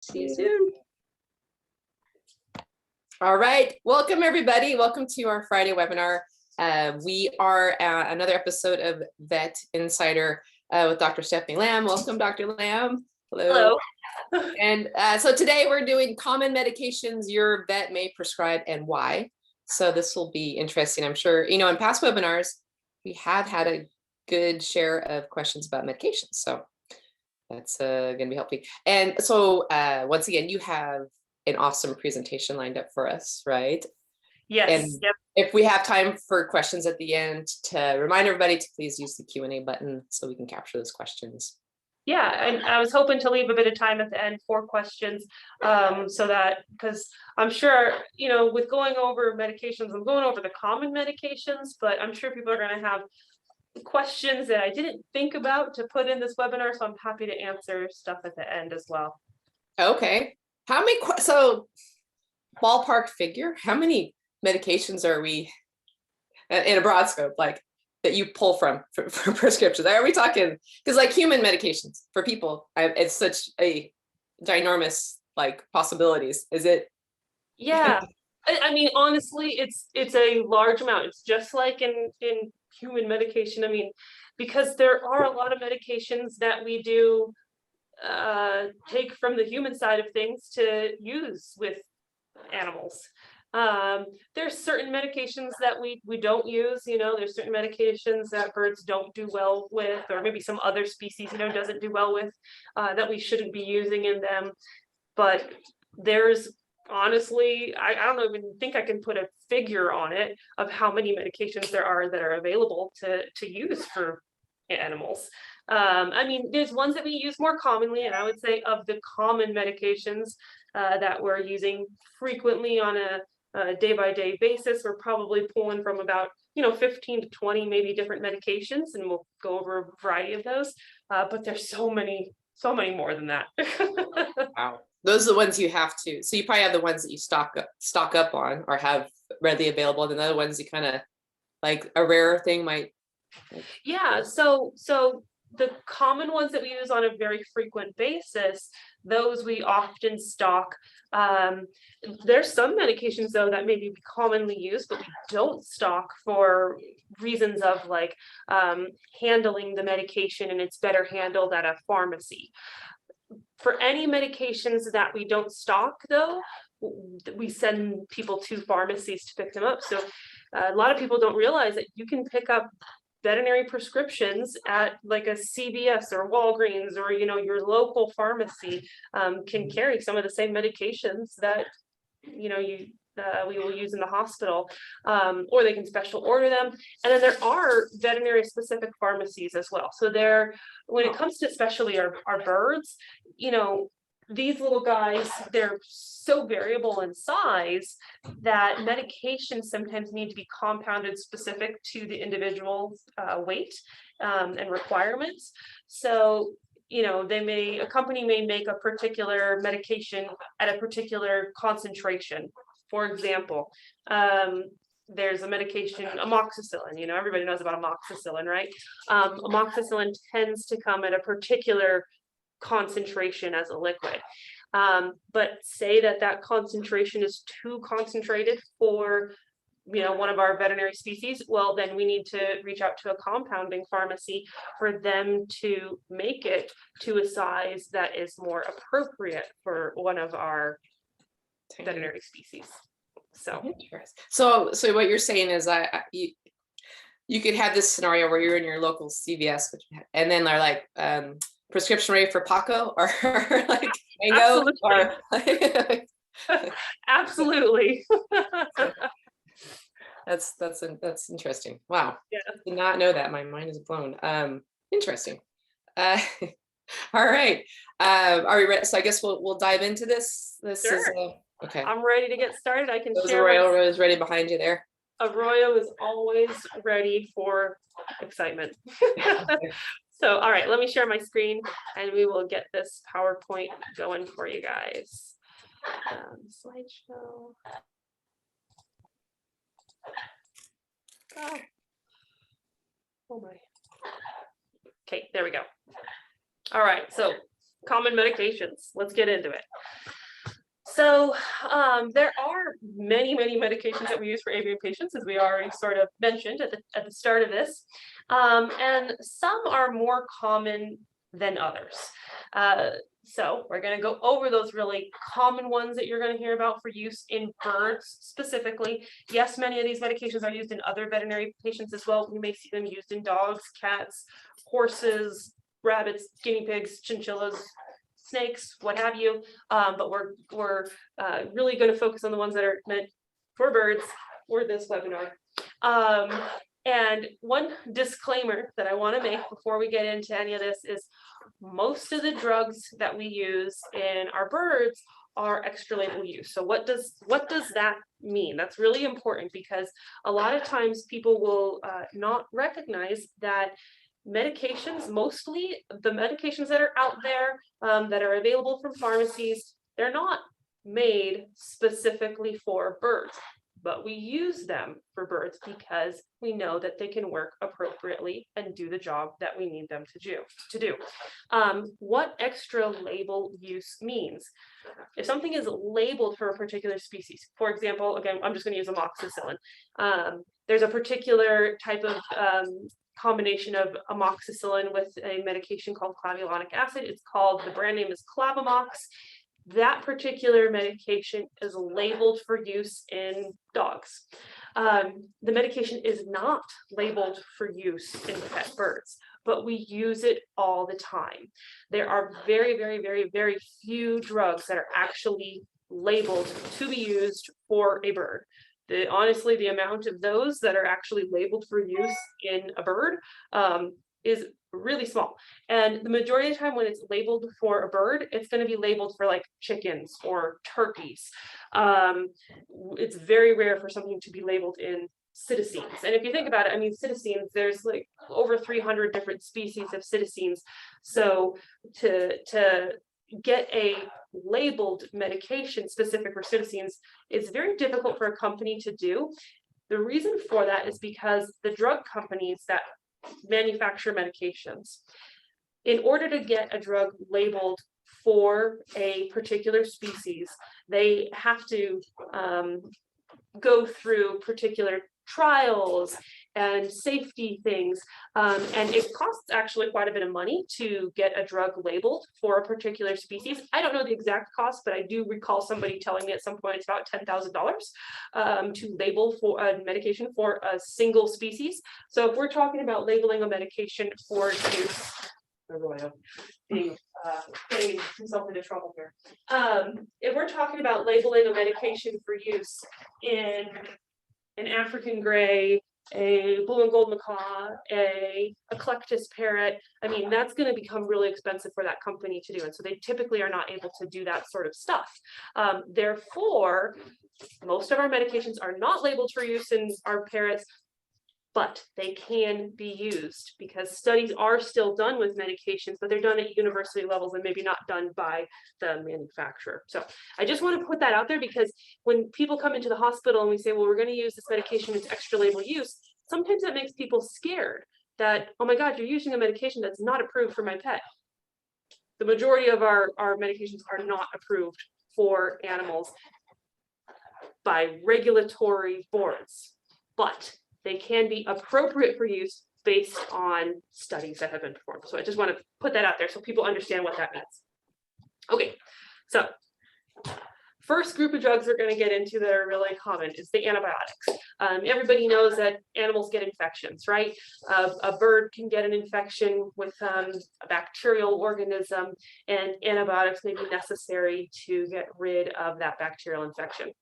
See you soon. All right, welcome everybody. Welcome to our Friday webinar. We are another episode of Vet Insider with Dr. Stephanie Lamb. Welcome, Dr. Lamb. Hello. Hello. And so today we're doing common medications your vet may prescribe and why. So this will be interesting. I'm sure, you know, in past webinars, we have had a good share of questions about medications. So that's going to be helpful. And so once again, you have an awesome presentation lined up for us, right? Yes. And if we have time for questions at the end, to remind everybody to please use the Q&A button so we can capture those questions. Yeah, and I was hoping to leave a bit of time at the end for questions, so that, because I'm sure, you know, with going over medications, I'm going over the common medications, but I'm sure people are going to have questions that I didn't think about to put in this webinar, so I'm happy to answer stuff at the end as well. Okay. How many, so ballpark figure, how many medications are we, in a broad scope, like that you pull from for prescriptions? Are we talking, because like human medications for people, it's such a ginormous like possibilities. Is it? Yeah, I mean, honestly, it's a large amount. It's just like in human medication. I mean, because there are a lot of medications that we do take from the human side of things to use with animals. There's certain medications that we don't use, you know, there's certain medications that birds don't do well with, or maybe some other species, you know, doesn't do well with, that we shouldn't be using in them. But there's honestly, I don't even think I can put a figure on it of how many medications there are that are available to use for animals. I mean, there's ones that we use more commonly, and I would say of the common medications that we're using frequently on a day-by-day basis, we're probably pulling from about, you know, 15 to 20 maybe different medications, and we'll go over a variety of those. But there's so many more than that. Wow. Those are the ones you have to. So you probably have the ones that you stock up on or have readily available, and then the other ones you kind of like a rare thing might. Yeah, so the common ones that we use on a very frequent basis, those we often stock. There's some medications though that maybe we commonly use, but we don't stock for reasons of like handling the medication, and it's better handled at a pharmacy. For any medications that we don't stock though, we send people to pharmacies to pick them up. So a lot of people don't realize that you can pick up veterinary prescriptions at like a CVS or Walgreens, or, you know, your local pharmacy can carry some of the same medications that, you know, we will use in the hospital, or they can special order them. And then there are veterinary specific pharmacies as well. So there, when it comes to especially our birds, you know, these little guys, they're so variable in size that medications sometimes need to be compounded specific to the individual's weight and requirements. So, you know, a company may make a particular medication at a particular concentration. For example, there's a medication, amoxicillin, you know, everybody knows about amoxicillin, right? Amoxicillin tends to come at a particular concentration as a liquid. But say that concentration is too concentrated for, you know, one of our veterinary species, well, then we need to reach out to a compounding pharmacy for them to make it to a size that is more appropriate for one of our veterinary species. So what you're saying is you could have this scenario where you're in your local CVS, and then they're like, prescription ready for Paco or like mango. Absolutely. Or Absolutely. That's interesting. Wow. Yeah. Did not know that. My mind is blown. Interesting. All right. Are we ready? So I guess we'll dive into this. Sure. Is okay. I'm ready to get started. I can share. Arroyo is ready behind you there. Arroyo is always ready for excitement. So, all right, let me share my screen and we will get this PowerPoint going for you guys. Slideshow. Oh my. Okay, there we go. All right, so common medications. Let's get into it. So there are many medications that we use for avian patients, as we already sort of mentioned at the start of this, and some are more common than others. So we're going to go over those really common ones that you're going to hear about for use in birds specifically. Yes, many of these medications are used in other veterinary patients as well. You may see them used in dogs, cats, horses, rabbits, guinea pigs, chinchillas, snakes, what have you. But we're really going to focus on the ones that are meant for birds for this webinar. And one disclaimer that I want to make before we get into any of this is most of the drugs that we use in our birds are extra label use. So what does that mean? That's really important, because a lot of times people will not recognize that medications, mostly the medications that are out there that are available from pharmacies, they're not made specifically for birds, but we use them for birds because we know that they can work appropriately and do the job that we need them to do. What extra label use means: if something is labeled for a particular species, for example, again, I'm just going to use amoxicillin. There's a particular type of combination of amoxicillin with a medication called clavulanic acid. It's called, the brand name is Clavamox. That particular medication is labeled for use in dogs. The medication is not labeled for use in pet birds, but we use it all the time. There are very few drugs that are actually labeled to be used for a bird. Honestly, the amount of those that are actually labeled for use in a bird is really small. And the majority of the time when it's labeled for a bird, it's going to be labeled for like chickens or turkeys. It's very rare for something to be labeled in cytosines. And if you think about it, I mean, cytosines, there's like over 300 different species of cytosines. So to get a labeled medication specific for cytosines is very difficult for a company to do. The reason for that is because the drug companies that manufacture medications, in order to get a drug labeled for a particular species, they have to go through particular trials and safety things, and it costs actually quite a bit of money to get a drug labeled for a particular species. I don't know the exact cost, but I do recall somebody telling me at some point it's about $10,000 to label for a medication for a single species. So if we're talking about labeling a medication for use, getting himself into trouble here. If we're talking about labeling a medication for use in an African gray, a blue and gold macaw, a eclectus parrot, I mean, that's going to become really expensive for that company to do. And so they typically are not able to do that sort of stuff. Therefore, most of our medications are not labeled for use in our parrots, but they can be used because studies are still done with medications, but they're done at university levels and maybe not done by the manufacturer. So I just want to put that out there, because when people come into the hospital and we say, well, we're going to use this medication, it's extra label use, sometimes that makes people scared that, oh my God, you're using a medication that's not approved for my pet. The majority of our medications are not approved for animals by regulatory boards, but they can be appropriate for use based on studies that have been performed. So I just want to put that out there so people understand what that means. Okay, so first group of drugs we're going to get into that are really common is the antibiotics. Everybody knows that animals get infections, right? A bird can get an infection with a bacterial organism, and antibiotics may be necessary to get rid of that bacterial infection.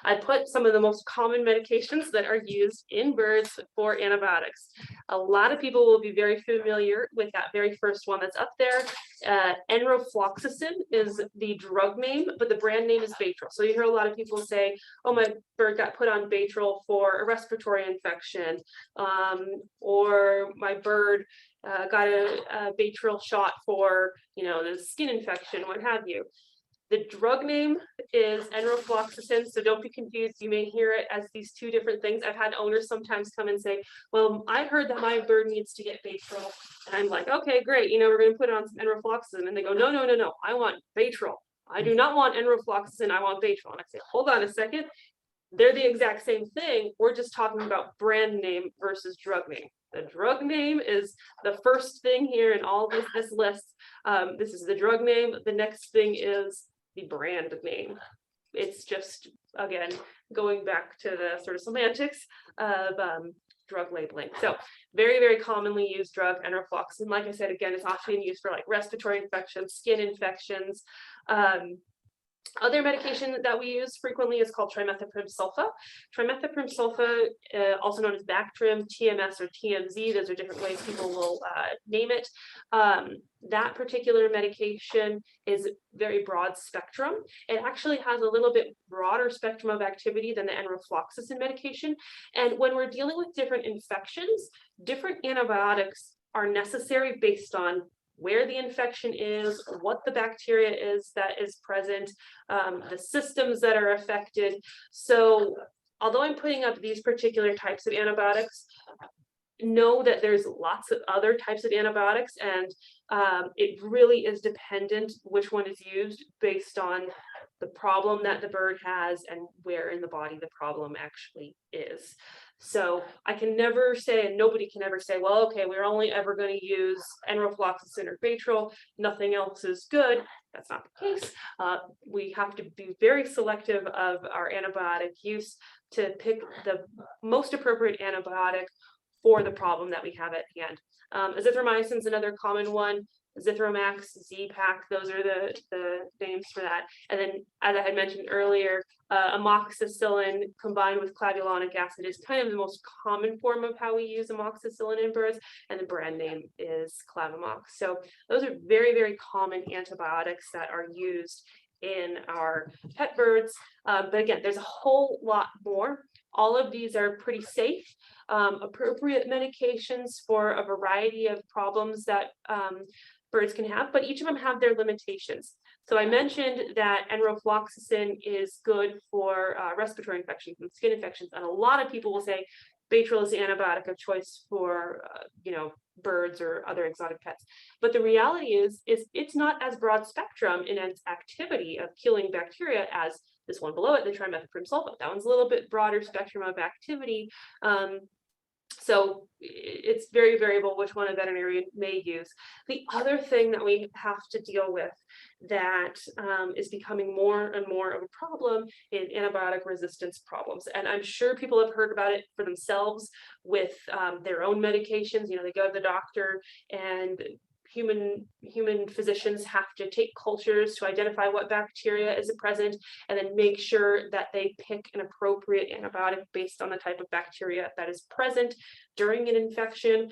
I put some of the most common medications that are used in birds for antibiotics. A lot of people will be very familiar with that very first one that's up there. Enrofloxacin is the drug name, but the brand name is Baytril. So you hear a lot of people say, oh, my bird got put on Baytril for a respiratory infection, or my bird got a Baytril shot for, the skin infection, what have you. The drug name is enrofloxacin, so don't be confused. You may hear it as these two different things. I've had owners sometimes come and say, well, I heard that my bird needs to get Baytril. And I'm like, okay, great. We're going to put it on some enrofloxacin. And they go, no, I want Baytril. I do not want enrofloxacin. I want Baytril. And I say, hold on a second. They're the exact same thing. We're just talking about brand name versus drug name. The drug name is the first thing here in all of this list. This is the drug name. The next thing is the brand name. It's just, again, going back to the sort of semantics of drug labeling. So very, very commonly used drug, enrofloxacin. Like I said, again, it's often used for like respiratory infections, skin infections. Other medication that we use frequently is called trimethoprim sulfa. Trimethoprim sulfa, also known as Bactrim, TMS, or TMZ, those are different ways people will name it. That particular medication is very broad spectrum. It actually has a little bit broader spectrum of activity than the enrofloxacin medication. And when we're dealing with different infections, different antibiotics are necessary based on where the infection is, what the bacteria is that is present, the systems that are affected. So although I'm putting up these particular types of antibiotics, know that there's lots of other types of antibiotics, and it really is dependent which one is used based on the problem that the bird has and where in the body the problem actually is. So I can never say, and nobody can ever say, well, okay, we're only ever going to use enrofloxacin or Baytril, nothing else is good. That's not the case. We have to be very selective of our antibiotic use to pick the most appropriate antibiotic for the problem that we have at hand. Azithromycin is another common one. Zithromax, Z-Pak, those are the names for that. And then, as I had mentioned earlier, amoxicillin combined with clavulanic acid is kind of the most common form of how we use amoxicillin in birds, and the brand name is Clavamox. So those are very, very common antibiotics that are used in our pet birds. But again, there's a whole lot more. All of these are pretty safe, appropriate medications for a variety of problems that birds can have, but each of them have their limitations. So I mentioned that enrofloxacin is good for respiratory infections and skin infections, and a lot of people will say Baytril is the antibiotic of choice for birds or other exotic pets. But the reality is it's not as broad spectrum in its activity of killing bacteria as this one below it, the trimethoprim sulfa. That one's a little bit broader spectrum of activity. So it's very variable which one a veterinarian may use. The other thing that we have to deal with that is becoming more and more of a problem is antibiotic resistance problems. And I'm sure people have heard about it for themselves with their own medications. They go to the doctor, and human physicians have to take cultures to identify what bacteria is present, and then make sure that they pick an appropriate antibiotic based on the type of bacteria that is present during an infection.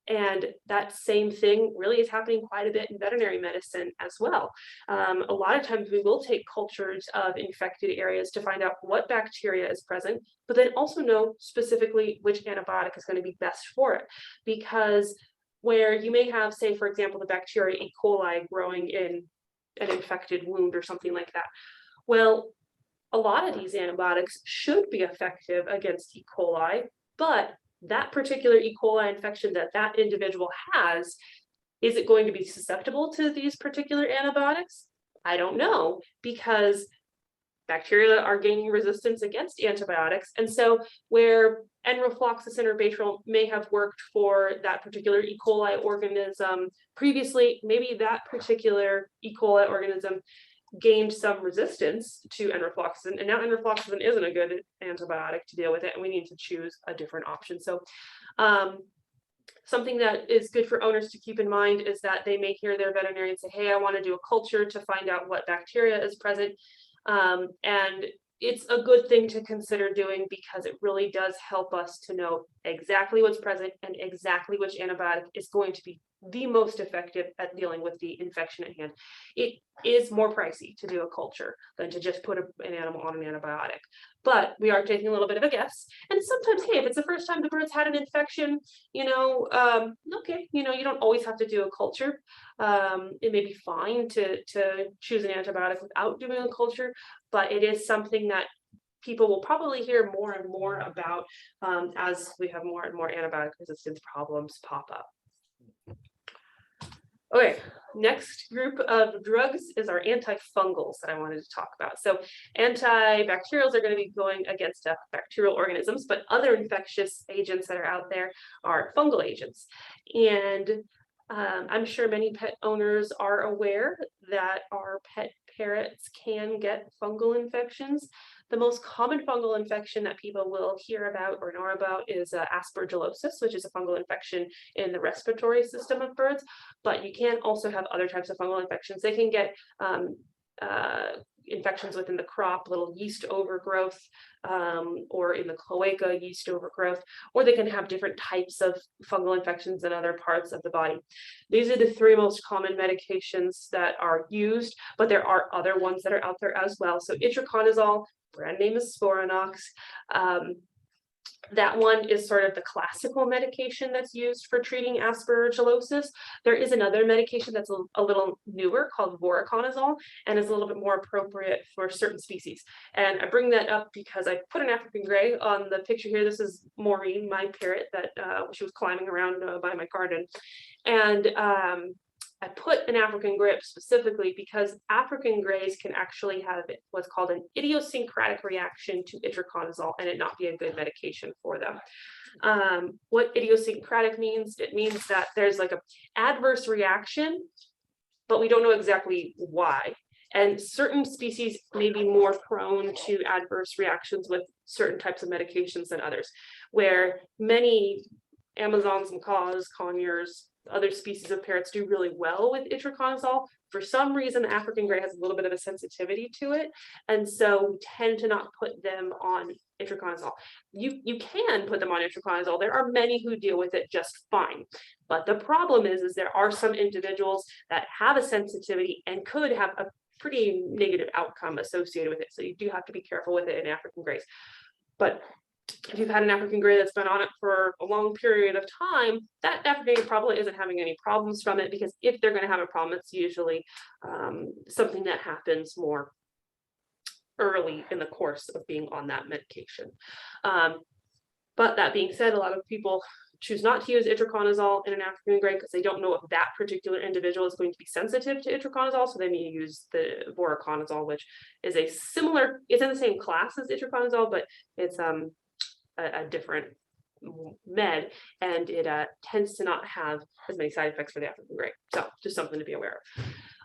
And that same thing really is happening quite a bit in veterinary medicine as well. A lot of times we will take cultures of infected areas to find out what bacteria is present, but then also know specifically which antibiotic is going to be best for it. Because where you may have, say, for example, the bacteria E. coli growing in an infected wound or something like that. Well, a lot of these antibiotics should be effective against E. coli, but that particular E. coli infection that individual has, is it going to be susceptible to these particular antibiotics? I don't know, because bacteria are gaining resistance against antibiotics. And so where enrofloxacin or Baytril may have worked for that particular E. coli organism previously, maybe that particular E. coli organism gained some resistance to enrofloxacin, and now enrofloxacin isn't a good antibiotic to deal with it, and we need to choose a different option. So something that is good for owners to keep in mind is that they may hear their veterinarian say, hey, I want to do a culture to find out what bacteria is present. And it's a good thing to consider doing, because it really does help us to know exactly what's present and exactly which antibiotic is going to be the most effective at dealing with the infection at hand. It is more pricey to do a culture than to just put an animal on an antibiotic, but we are taking a little bit of a guess. And sometimes, hey, if it's the first time the bird's had an infection, okay, you don't always have to do a culture. It may be fine to choose an antibiotic without doing a culture, but it is something that people will probably hear more and more about as we have more and more antibiotic resistance problems pop up. Okay, next group of drugs is our antifungals that I wanted to talk about. So antibacterials are going to be going against bacterial organisms, but other infectious agents that are out there are fungal agents. And I'm sure many pet owners are aware that our pet parrots can get fungal infections. The most common fungal infection that people will hear about or know about is aspergillosis, which is a fungal infection in the respiratory system of birds. But you can also have other types of fungal infections. They can get infections within the crop, little yeast overgrowth, or in the cloaca, yeast overgrowth, or they can have different types of fungal infections in other parts of the body. These are the three most common medications that are used, but there are other ones that are out there as well. So itraconazole, brand name is Sporanox. That one is sort of the classical medication that's used for treating aspergillosis. There is another medication that's a little newer called voriconazole and is a little bit more appropriate for certain species. And I bring that up because I put an African gray on the picture here. This is Maureen, my parrot that she was climbing around by my garden. And I put an African gray up specifically because African grays can actually have what's called an idiosyncratic reaction to itraconazole and it not be a good medication for them. What idiosyncratic means, it means that there's like an adverse reaction, but we don't know exactly why. And certain species may be more prone to adverse reactions with certain types of medications than others, where many Amazons, macaws, conures, other species of parrots do really well with itraconazole. For some reason, the African gray has a little bit of a sensitivity to it. And so we tend to not put them on itraconazole. You can put them on itraconazole. There are many who deal with it just fine. But the problem is there are some individuals that have a sensitivity and could have a pretty negative outcome associated with it. So you do have to be careful with it in African grays. But if you've had an African gray that's been on it for a long period of time, that African gray probably isn't having any problems from it, because if they're going to have a problem, it's usually something that happens more early in the course of being on that medication. But that being said, a lot of people choose not to use itraconazole in an African gray because they don't know if that particular individual is going to be sensitive to itraconazole, so they may use the voriconazole, which is a similar, it's in the same class as itraconazole, but it's a different med, and it tends to not have as many side effects for the African gray. So just something to be aware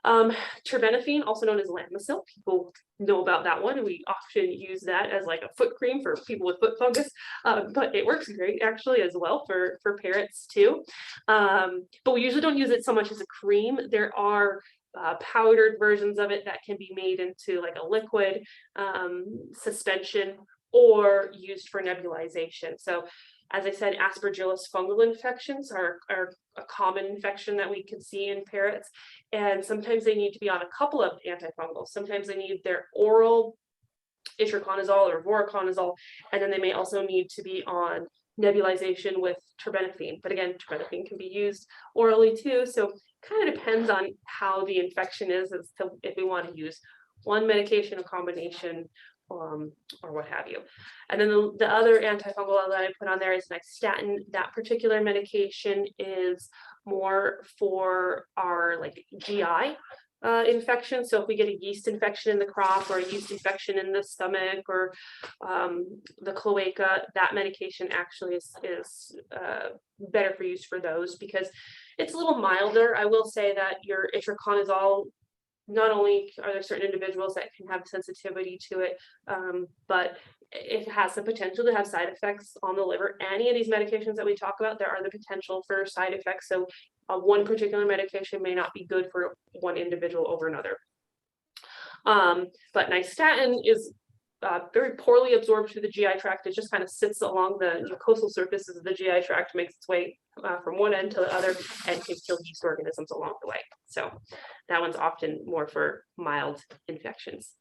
of. Terbinafine, also known as Lamisil, people know about that one, and we often use that as like a foot cream for people with foot fungus, but it works great actually as well for parrots too. But we usually don't use it so much as a cream. There are powdered versions of it that can be made into like a liquid suspension or used for nebulization. So as I said, Aspergillus fungal infections are a common infection that we can see in parrots. And sometimes they need to be on a couple of antifungals. Sometimes they need their oral itraconazole or voriconazole, and then they may also need to be on nebulization with terbinafine. But again, terbinafine can be used orally too. So kind of depends on how the infection is as to if we want to use one medication, a combination, or what have you. And then the other antifungal that I put on there is nystatin. That particular medication is more for our like GI infection. So if we get a yeast infection in the crop or a yeast infection in the stomach or the cloaca, that medication actually is better for use for those because it's a little milder. I will say that your itraconazole, not only are there certain individuals that can have sensitivity to it, but it has the potential to have side effects on the liver. Any of these medications that we talk about, there are the potential for side effects. So one particular medication may not be good for one individual over another. But nystatin is very poorly absorbed through the GI tract. It just kind of sits along the mucosal surfaces of the GI tract, makes its way from one end to the other, and can kill yeast organisms along the way. So that one's often more for mild infections.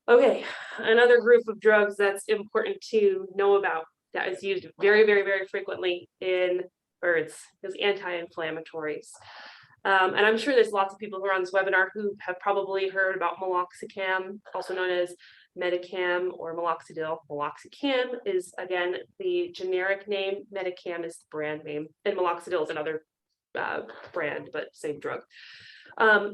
Okay, another group of drugs that's important to know about that is used very, very, very frequently in birds is anti-inflammatories. And I'm sure there's lots of people who are on this webinar who have probably heard about meloxicam, also known as Medicam or Meloxidil. Meloxicam is, again, the generic name. Medicam is the brand name. And Meloxidil is another brand, but same drug.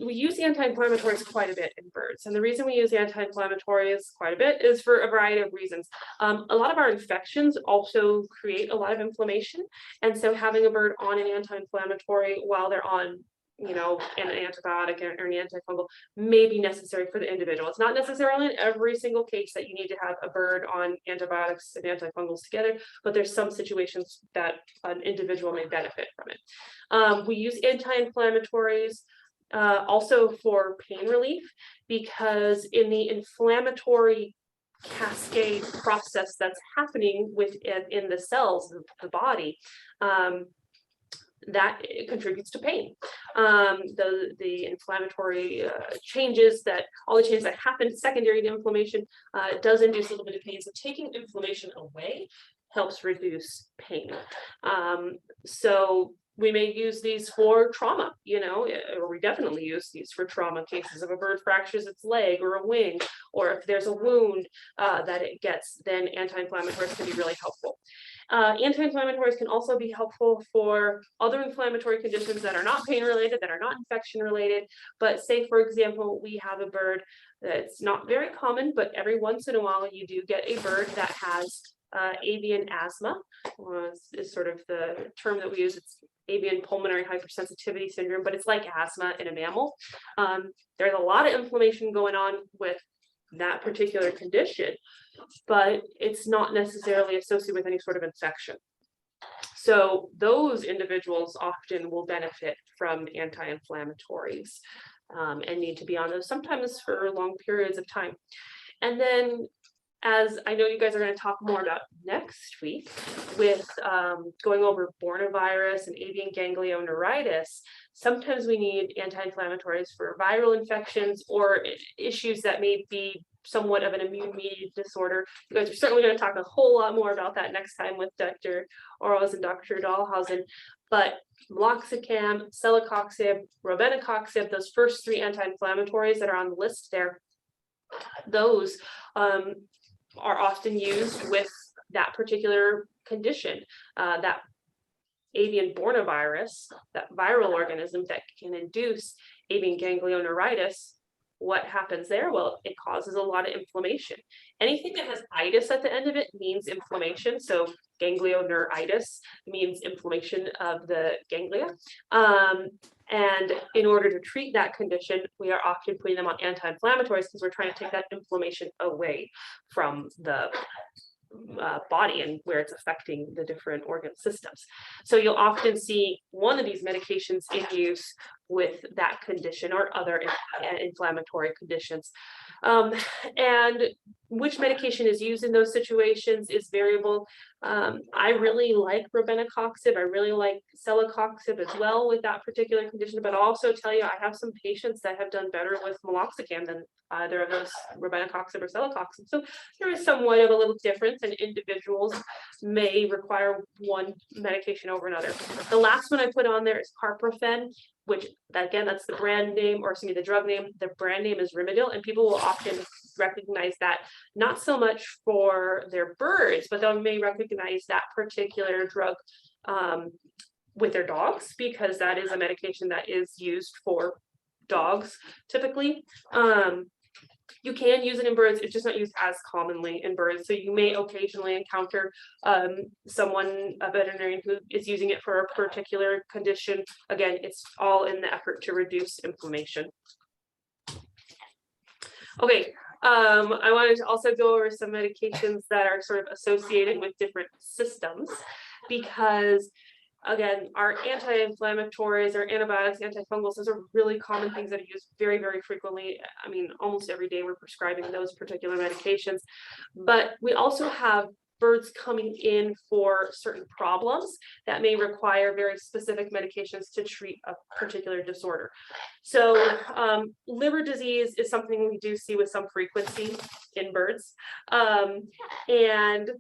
We use anti-inflammatories quite a bit in birds. And the reason we use anti-inflammatories quite a bit is for a variety of reasons. A lot of our infections also create a lot of inflammation. And so having a bird on an anti-inflammatory while they're on, you know, an antibiotic or an antifungal may be necessary for the individual. It's not necessarily in every single case that you need to have a bird on antibiotics and antifungals together, but there's some situations that an individual may benefit from it. We use anti-inflammatories also for pain relief, because in the inflammatory cascade process that's happening within the cells of the body, that contributes to pain. The inflammatory changes, all the changes that happen secondary to inflammation, does induce a little bit of pain. So taking inflammation away helps reduce pain. So we may use these for trauma, you know, or we definitely use these for trauma cases. If a bird fractures its leg or a wing, or if there's a wound that it gets, then anti-inflammatories can be really helpful. Anti-inflammatories can also be helpful for other inflammatory conditions that are not pain related, that are not infection related. But say, for example, we have a bird that's not very common, but every once in a while you do get a bird that has avian asthma, is sort of the term that we use. It's avian pulmonary hypersensitivity syndrome, but it's like asthma in a mammal. There's a lot of inflammation going on with that particular condition, but it's not necessarily associated with any sort of infection. So those individuals often will benefit from anti-inflammatories and need to be on those sometimes for long periods of time. And then, as I know you guys are going to talk more about next week with going over Bornavirus and avian ganglioneuritis, sometimes we need anti-inflammatories for viral infections or issues that may be somewhat of an immune-mediated disorder. You guys are certainly going to talk a whole lot more about that next time with Dr. Orles and Dr. Dahlhausen. But meloxicam, celecoxib, robenacoxib, those first three anti-inflammatories that are on the list there, those are often used with that particular condition, that avian Bornavirus, that viral organism that can induce avian ganglioneuritis. What happens there? Well, it causes a lot of inflammation. Anything that has itis at the end of it means inflammation. So ganglioneuritis means inflammation of the ganglia. And in order to treat that condition, we are often putting them on anti-inflammatories because we're trying to take that inflammation away from the body and where it's affecting the different organ systems. So you'll often see one of these medications in use with that condition or other inflammatory conditions. And which medication is used in those situations is variable. I really like robenacoxib. I really like celecoxib as well with that particular condition, but I'll also tell you, I have some patients that have done better with meloxicam than either of those, robenacoxib or celecoxib. So there is somewhat of a little difference, and individuals may require one medication over another. The last one I put on there is carprofen, which again, that's the brand name, or excuse me, the drug name. The brand name is Rimadyl, and people will often recognize that, not so much for their birds, but they may recognize that particular drug with their dogs, because that is a medication that is used for dogs typically. You can use it in birds, it's just not used as commonly in birds. So you may occasionally encounter someone, a veterinarian, who is using it for a particular condition. Again, it's all in the effort to reduce inflammation. Okay, I wanted to also go over some medications that are sort of associated with different systems, because Again, our anti-inflammatories, our antibiotics, antifungals, those are really common things that are used very, very frequently. I mean, almost every day we're prescribing those particular medications. But we also have birds coming in for certain problems that may require very specific medications to treat a particular disorder. So liver disease is something we do see with some frequency in birds. And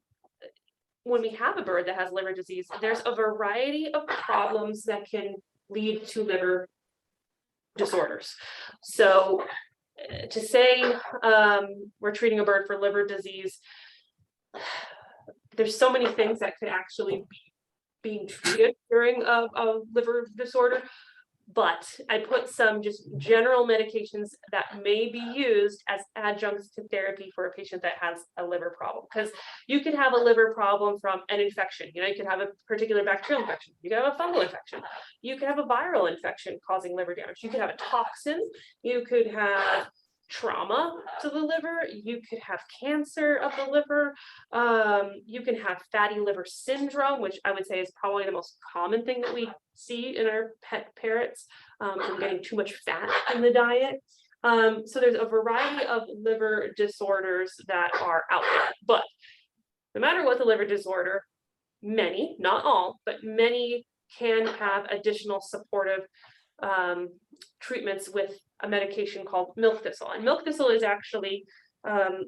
when we have a bird that has liver disease, there's a variety of problems that can lead to liver disorders. So to say we're treating a bird for liver disease, there's so many things that could actually be being treated during a liver disorder. But I put some just general medications that may be used as adjuncts to therapy for a patient that has a liver problem. Because you can have a liver problem from an infection. You can have a particular bacterial infection. You can have a fungal infection. You can have a viral infection causing liver damage. You could have a toxin. You could have trauma to the liver. You could have cancer of the liver. You can have fatty liver syndrome, which I would say is probably the most common thing that we see in our pet parrots from getting too much fat in the diet. So there's a variety of liver disorders that are out there. But no matter what the liver disorder, many, not all, but many can have additional supportive treatments with a medication called milk thistle. And milk thistle is actually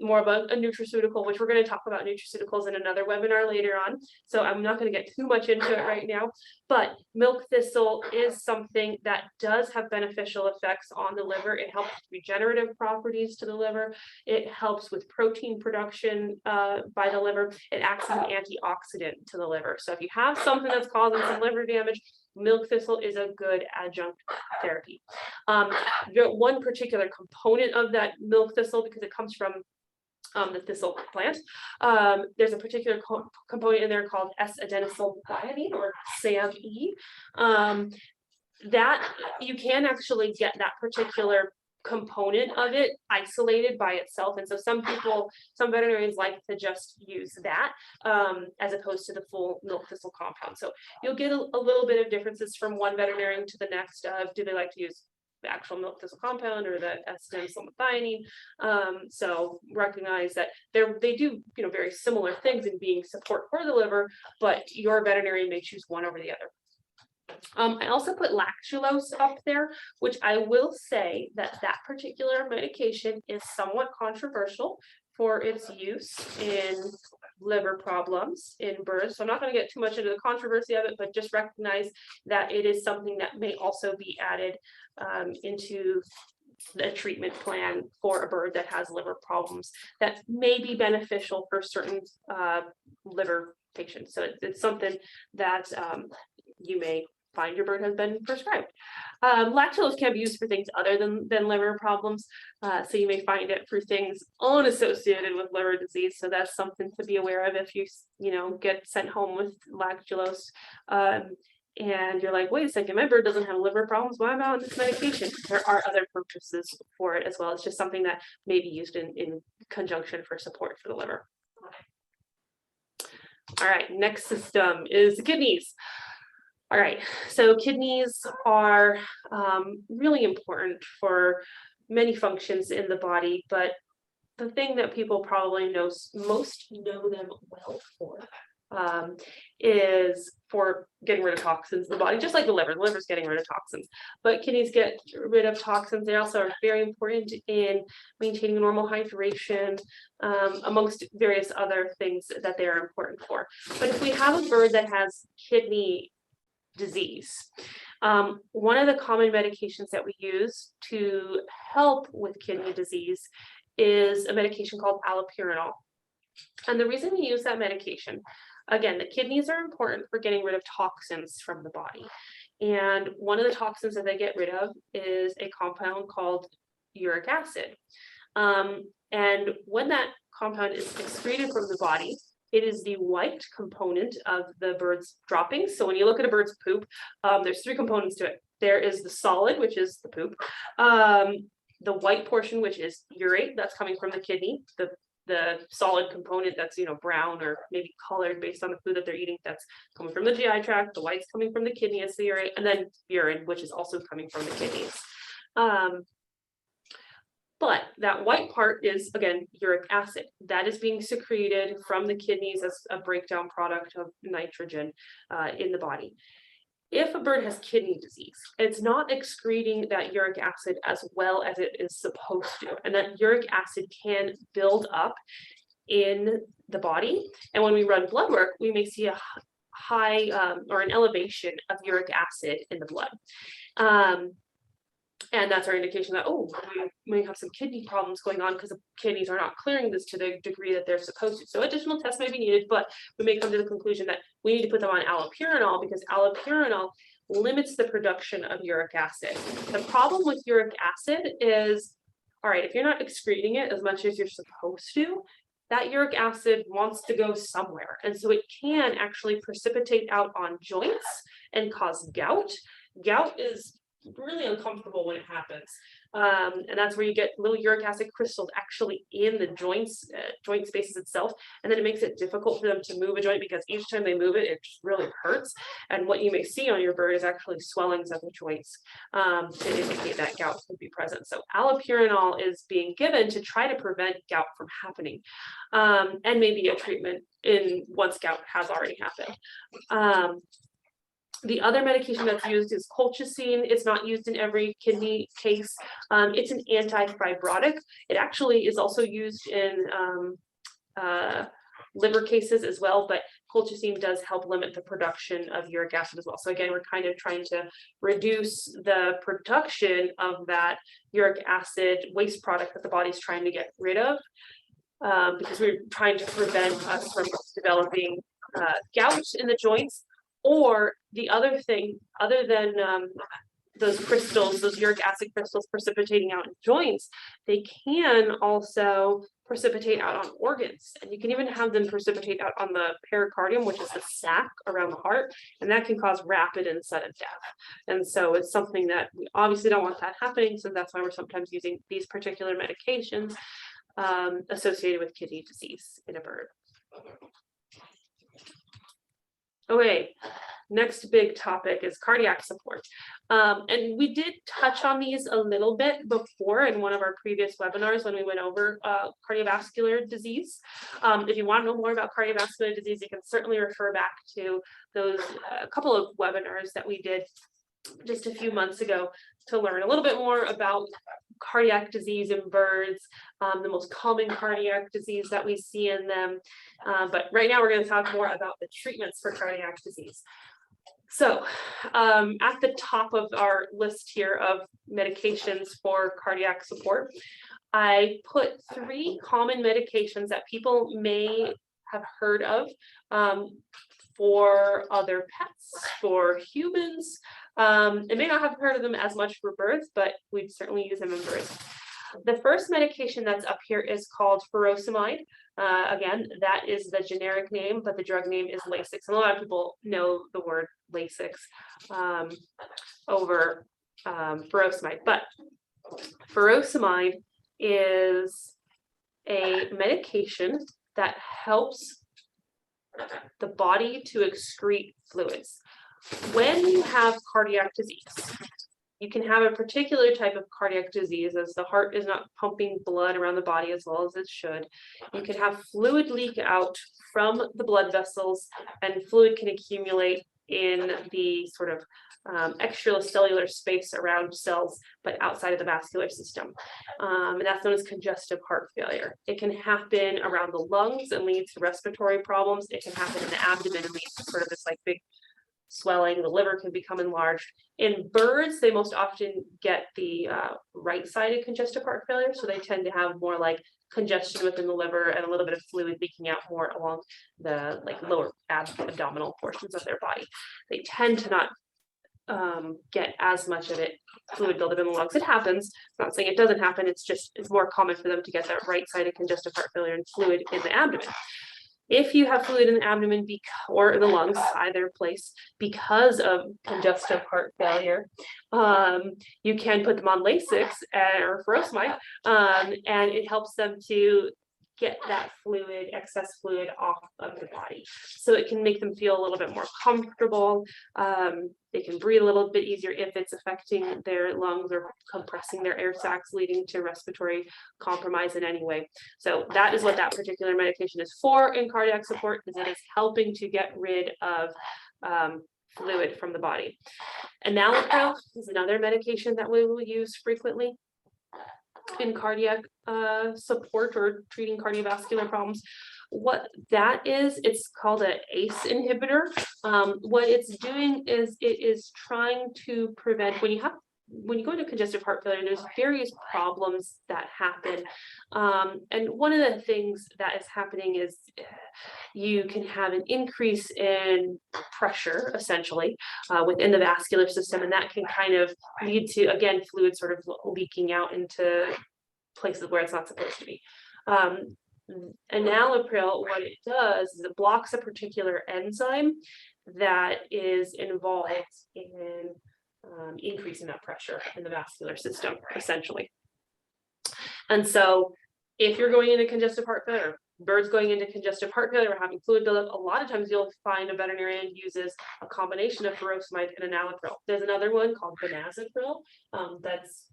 more of a nutraceutical, which we're going to talk about nutraceuticals in another webinar later on. So I'm not going to get too much into it right now, but milk thistle is something that does have beneficial effects on the liver. It helps with regenerative properties to the liver. It helps with protein production by the liver. It acts as an antioxidant to the liver. So if you have something that's causing some liver damage, milk thistle is a good adjunct therapy. One particular component of that milk thistle, because it comes from the thistle plant, there's a particular component in there called S-adenosylmethionine, or SAMe, that you can actually get that particular component of it isolated by itself. And so some veterinarians like to just use that as opposed to the full milk thistle compound. So you'll get a little bit of differences from one veterinarian to the next of do they like to use the actual milk thistle compound or the S-adenosylmethionine. So recognize that they do very similar things in being support for the liver, but your veterinarian may choose one over the other. I also put lactulose up there, which I will say that particular medication is somewhat controversial for its use in liver problems in birds. So I'm not going to get too much into the controversy of it, but just recognize that it is something that may also be added into the treatment plan for a bird that has liver problems that may be beneficial for certain liver patients. So it's something that you may find your bird has been prescribed. Lactulose can be used for things other than liver problems. So you may find it for things unassociated with liver disease. So that's something to be aware of if you get sent home with lactulose. And you're like, wait a second, my bird doesn't have liver problems. Why am I on this medication? There are other purposes for it as well. It's just something that may be used in conjunction for support for the liver. All right, next system is the kidneys. All right, so kidneys are really important for many functions in the body, but the thing that people probably most know them well for is for getting rid of toxins in the body, just like the liver. The liver's getting rid of toxins, but kidneys get rid of toxins. They also are very important in maintaining normal hydration, amongst various other things that they are important for. But if we have a bird that has kidney disease, one of the common medications that we use to help with kidney disease is a medication called allopurinol. And the reason we use that medication, again, the kidneys are important for getting rid of toxins from the body. And one of the toxins that they get rid of is a compound called uric acid. And when that compound is excreted from the body, it is the white component of the bird's droppings. So when you look at a bird's poop, there's three components to it. There is the solid, which is the poop, the white portion, which is urate, that's coming from the kidney, the the solid component that's, brown or maybe colored based on the food that they're eating, that's coming from the GI tract, the white's coming from the kidney as the urine, and then urine, which is also coming from the kidneys. But that white part is, again, uric acid. That is being secreted from the kidneys as a breakdown product of nitrogen in the body. If a bird has kidney disease, it's not excreting that uric acid as well as it is supposed to. And that uric acid can build up in the body. And when we run blood work, we may see a high or an elevation of uric acid in the blood. And that's our indication that, oh, we may have some kidney problems going on because the kidneys are not clearing this to the degree that they're supposed to. So additional tests may be needed, but we may come to the conclusion that we need to put them on allopurinol because allopurinol limits the production of uric acid. The problem with uric acid is, all right, if you're not excreting it as much as you're supposed to, that uric acid wants to go somewhere. And so it can actually precipitate out on joints and cause gout. Gout is really uncomfortable when it happens. And that's where you get little uric acid crystals actually in the joints, joint spaces itself. And then it makes it difficult for them to move a joint because each time they move it, it just really hurts. And what you may see on your bird is actually swellings of the joints to indicate that gout could be present. So allopurinol is being given to try to prevent gout from happening, and maybe a treatment in once gout has already happened. The other medication that's used is colchicine. It's not used in every kidney case. It's an anti-fibrotic. It actually is also used in liver cases as well, but colchicine does help limit the production of uric acid as well. So again, we're kind of trying to reduce the production of that uric acid waste product that the body's trying to get rid of, because we're trying to prevent us from developing gout in the joints. Or the other thing, other than those crystals, those uric acid crystals precipitating out in joints, they can also precipitate out on organs. And you can even have them precipitate out on the pericardium, which is the sac around the heart, and that can cause rapid and sudden death. And so it's something that we obviously don't want that happening. So that's why we're sometimes using these particular medications associated with kidney disease in a bird. Okay, next big topic is cardiac support. And we did touch on these a little bit before in one of our previous webinars when we went over cardiovascular disease. If you want to know more about cardiovascular disease, you can certainly refer back to those a couple of webinars that we did just a few months ago to learn a little bit more about cardiac disease in birds, the most common cardiac disease that we see in them. But right now we're going to talk more about the treatments for cardiac disease. So at the top of our list here of medications for cardiac support, I put 3 common medications that people may have heard of for other pets, for humans. They may not have heard of them as much for birds, but we'd certainly use them in birds. The first medication that's up here is called furosemide. Again, that is the generic name, but the drug name is Lasix. And a lot of people know the word Lasix over furosemide. But furosemide is a medication that helps the body to excrete fluids. When you have cardiac disease, you can have a particular type of cardiac disease as the heart is not pumping blood around the body as well as it should. You can have fluid leak out from the blood vessels, and fluid can accumulate in the sort of extracellular space around cells, but outside of the vascular system. And that's known as congestive heart failure. It can happen around the lungs and lead to respiratory problems. It can happen in the abdomen and lead to sort of this like big swelling. The liver can become enlarged. In birds, they most often get the right-sided congestive heart failure. So they tend to have more like congestion within the liver and a little bit of fluid leaking out more along the like lower abdominal portions of their body. They tend to not get as much of it fluid buildup in the lungs. It happens. I'm not saying it doesn't happen. It's more common for them to get that right-sided congestive heart failure and fluid in the abdomen. If you have fluid in the abdomen or in the lungs, either place, because of congestive heart failure, you can put them on Lasix or furosemide, and it helps them to get that fluid, excess fluid off of the body. So it can make them feel a little bit more comfortable. They can breathe a little bit easier if it's affecting their lungs or compressing their air sacs, leading to respiratory compromise in any way. So that is what that particular medication is for in cardiac support, is it is helping to get rid of fluid from the body. Enalapril is another medication that we will use frequently in cardiac support or treating cardiovascular problems. What that is, it's called an ACE inhibitor. What it's doing is it is trying to prevent, when you go into congestive heart failure, there's various problems that happen. And one of the things that is happening is you can have an increase in pressure, essentially, within the vascular system, and that can kind of lead to, again, fluid sort of leaking out into places where it's not supposed to be. Enalapril, what it does is it blocks a particular enzyme that is involved in increasing that pressure in the vascular system, essentially. And so if you're going into congestive heart failure, birds going into congestive heart failure or having fluid buildup, a lot of times you'll find a veterinarian uses a combination of furosemide and enalapril. There's another one called benazepril that's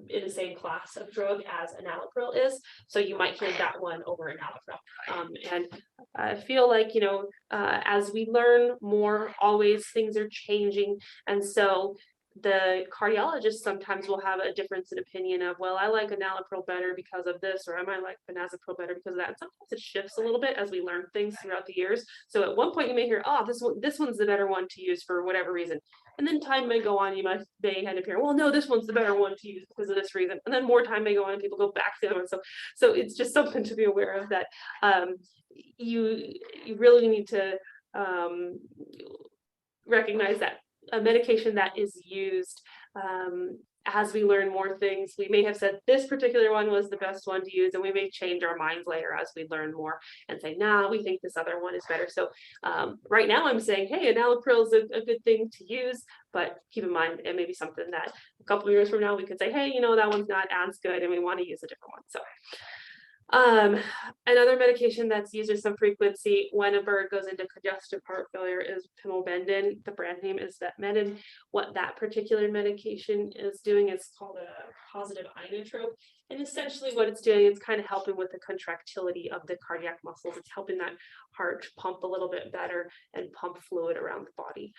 in the same class of drug as enalapril is, so you might hear that one over enalapril. And I feel like, you know, as we learn more, always things are changing, and so the cardiologist sometimes will have a difference in opinion of, well, I like enalapril better because of this, or I might like benazepril better because of that. And sometimes it shifts a little bit as we learn things throughout the years. So at one point you may hear, oh, this one's the better one to use for whatever reason. And then time may go on, you may end up hearing, well, no, this one's the better one to use because of this reason. And then more time may go on and people go back to the other one. So it's just something to be aware of, that you really need to recognize that a medication that is used, as we learn more things, we may have said this particular one was the best one to use, and we may change our minds later as we learn more and say, nah, we think this other one is better. So right now I'm saying, hey, enalapril is a good thing to use, but keep in mind it may be something that a couple of years from now we could say, hey, you know, that one's not as good and we want to use a different one. So another medication that's used with some frequency when a bird goes into congestive heart failure is pimobendin. The brand name is Vetmedin. What that particular medication is doing is called a positive inotrope. And essentially what it's doing, it's kind of helping with the contractility of the cardiac muscles. It's helping that heart pump a little bit better and pump fluid around the body,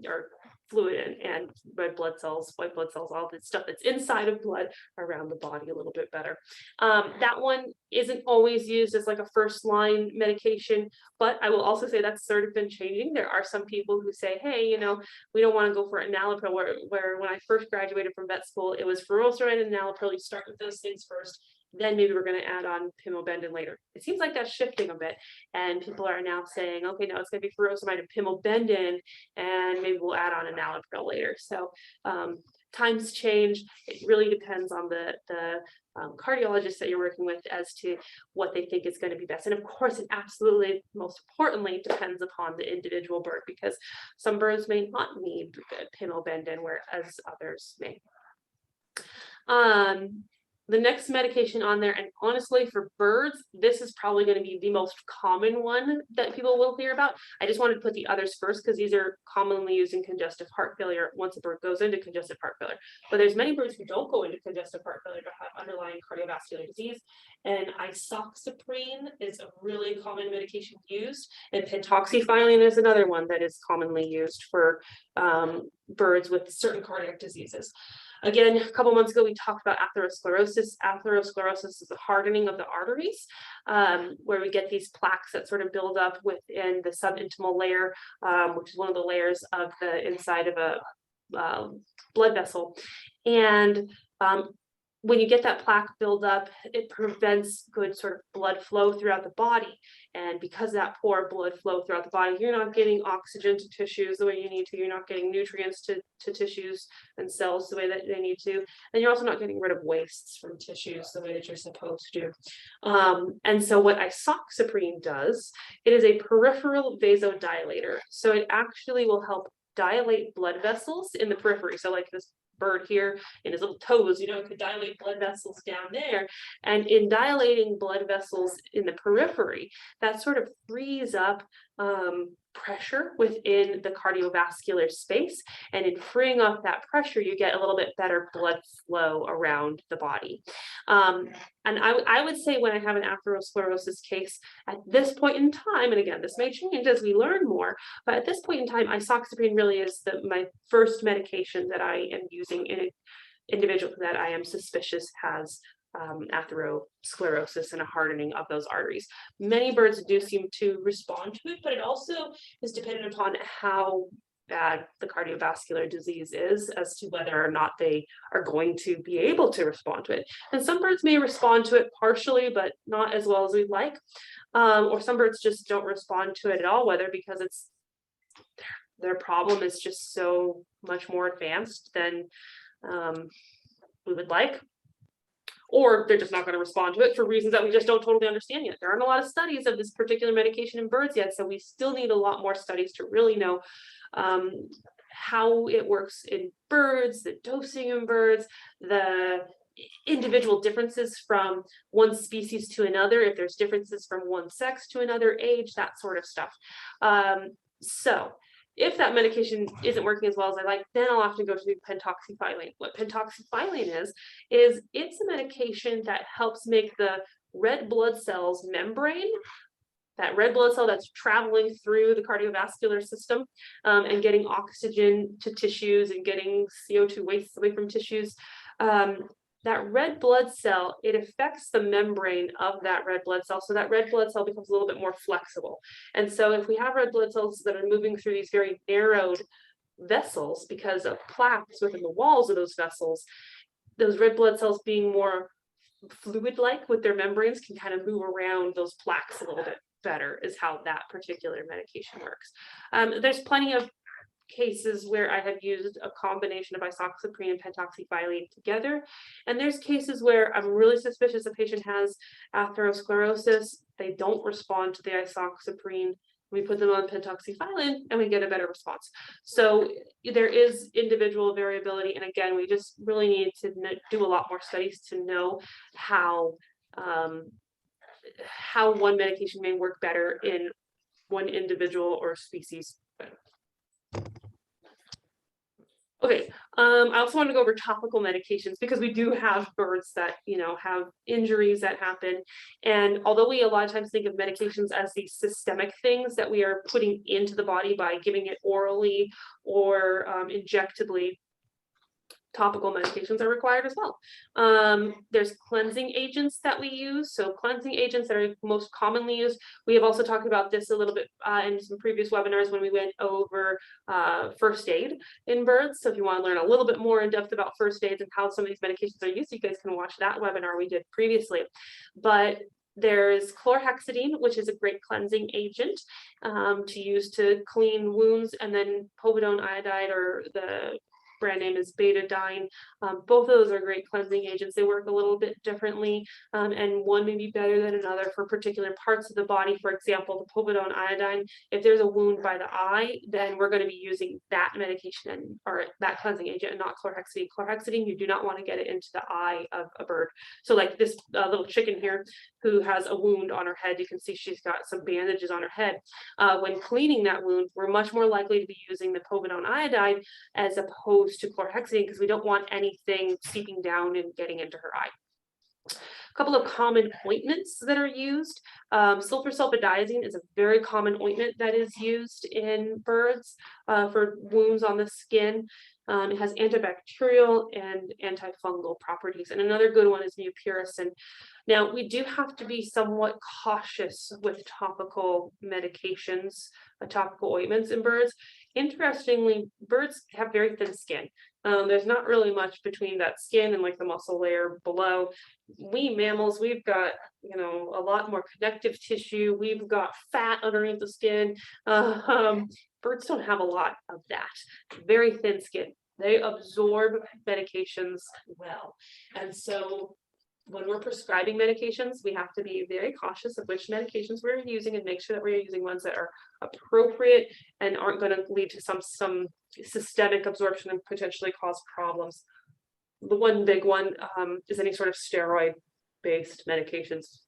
or fluid and red blood cells, white blood cells, all the stuff that's inside of blood around the body a little bit better. That one isn't always used as like a first line medication, but I will also say that's sort of been changing. There are some people who say, hey, you know, we don't want to go for enalapril, where when I first graduated from vet school, it was furosemide and enalapril. You start with those things first, then maybe we're going to add on pimobendin later. It seems like that's shifting a bit, and people are now saying, okay, no, it's going to be furosemide and pimobendin, and maybe we'll add on enalapril later. So times change. It really depends on the cardiologist that you're working with as to what they think is going to be best. And of course, it absolutely, most importantly, depends upon the individual bird, because some birds may not need pimobendin, whereas others may. The next medication on there, and honestly for birds, this is probably going to be the most common one that people will hear about. I just wanted to put the others first because these are commonly used in congestive heart failure once a bird goes into congestive heart failure. But there's many birds who don't go into congestive heart failure but have underlying cardiovascular disease. And isoxaprine is a really common medication used. And pentoxifylline is another one that is commonly used for birds with certain cardiac diseases. Again, a couple months ago, we talked about atherosclerosis. Atherosclerosis is the hardening of the arteries, where we get these plaques that sort of build up within the subintimal layer, which is one of the layers of the inside of a blood vessel. And when you get that plaque build up, it prevents good sort of blood flow throughout the body. And because of that poor blood flow throughout the body, you're not getting oxygen to tissues the way you need to. You're not getting nutrients to tissues and cells the way that they need to. And you're also not getting rid of wastes from tissues the way that you're supposed to. And so what isoxaprine does, it is a peripheral vasodilator. So it actually will help dilate blood vessels in the periphery. So like this bird here in his little toes, it could dilate blood vessels down there. And in dilating blood vessels in the periphery, that sort of frees up pressure within the cardiovascular space. And in freeing up that pressure, you get a little bit better blood flow around the body. And I would say when I have an atherosclerosis case at this point in time, and again, this may change as we learn more, but at this point in time, isoxaprine really is my first medication that I am using in an individual that I am suspicious has atherosclerosis and a hardening of those arteries. Many birds do seem to respond to it, but it also is dependent upon how bad the cardiovascular disease is as to whether or not they are going to be able to respond to it. And some birds may respond to it partially, but not as well as we'd like. Or some birds just don't respond to it at all, whether because it's their problem is just so much more advanced than we would like, or they're just not going to respond to it for reasons that we just don't totally understand yet. There aren't a lot of studies of this particular medication in birds yet, so we still need a lot more studies to really know how it works in birds, the dosing in birds, the individual differences from one species to another, if there's differences from one sex to another age, that sort of stuff. So if that medication isn't working as well as I like, then I'll have to go to pentoxifylline. What pentoxifylline is it's a medication that helps make the red blood cells membrane, that red blood cell that's traveling through the cardiovascular system and getting oxygen to tissues and getting CO2 waste away from tissues. That red blood cell, it affects the membrane of that red blood cell. So that red blood cell becomes a little bit more flexible. And so if we have red blood cells that are moving through these very narrowed vessels because of plaques within the walls of those vessels, those red blood cells being more fluid-like with their membranes can kind of move around those plaques a little bit better is how that particular medication works. There's plenty of cases where I have used a combination of isoxaprine and pentoxifylline together. And there's cases where I'm really suspicious a patient has atherosclerosis. They don't respond to the isoxaprine. We put them on pentoxifylline and we get a better response. So there is individual variability. And again, we just really need to do a lot more studies to know how one medication may work better in one individual or species. Okay, I also want to go over topical medications because we do have birds that, have injuries that happen. And although we a lot of times think of medications as these systemic things that we are putting into the body by giving it orally or injectably, topical medications are required as well. There's cleansing agents that we use. So cleansing agents that are most commonly used. We have also talked about this a little bit in some previous webinars when we went over first aid in birds. So if you want to learn a little bit more in depth about first aids and how some of these medications are used, you guys can watch that webinar we did previously. But there's chlorhexidine, which is a great cleansing agent to use to clean wounds, and then povidone iodide, or the brand name is betadine. Both of those are great cleansing agents. They work a little bit differently, and one may be better than another for particular parts of the body. For example, the povidone iodine, if there's a wound by the eye, then we're going to be using that medication or that cleansing agent and not chlorhexidine. Chlorhexidine, you do not want to get it into the eye of a bird. So like this little chicken here who has a wound on her head, you can see she's got some bandages on her head. When cleaning that wound, we're much more likely to be using the povidone iodide as opposed to chlorhexidine because we don't want anything seeping down and getting into her eye. A couple of common ointments that are used. Sulfur sulfadiazine is a very common ointment that is used in birds for wounds on the skin. It has antibacterial and antifungal properties. And another good one is mupirocin. Now, we do have to be somewhat cautious with topical medications, topical ointments in birds. Interestingly, birds have very thin skin. There's not really much between that skin and like the muscle layer below. We mammals, we've got, a lot more connective tissue. We've got fat underneath the skin. Birds don't have a lot of that. Very thin skin. They absorb medications well. And so when we're prescribing medications, we have to be very cautious of which medications we're using and make sure that we're using ones that are appropriate and aren't going to lead to some systemic absorption and potentially cause problems. The one big one is any sort of steroid-based medications.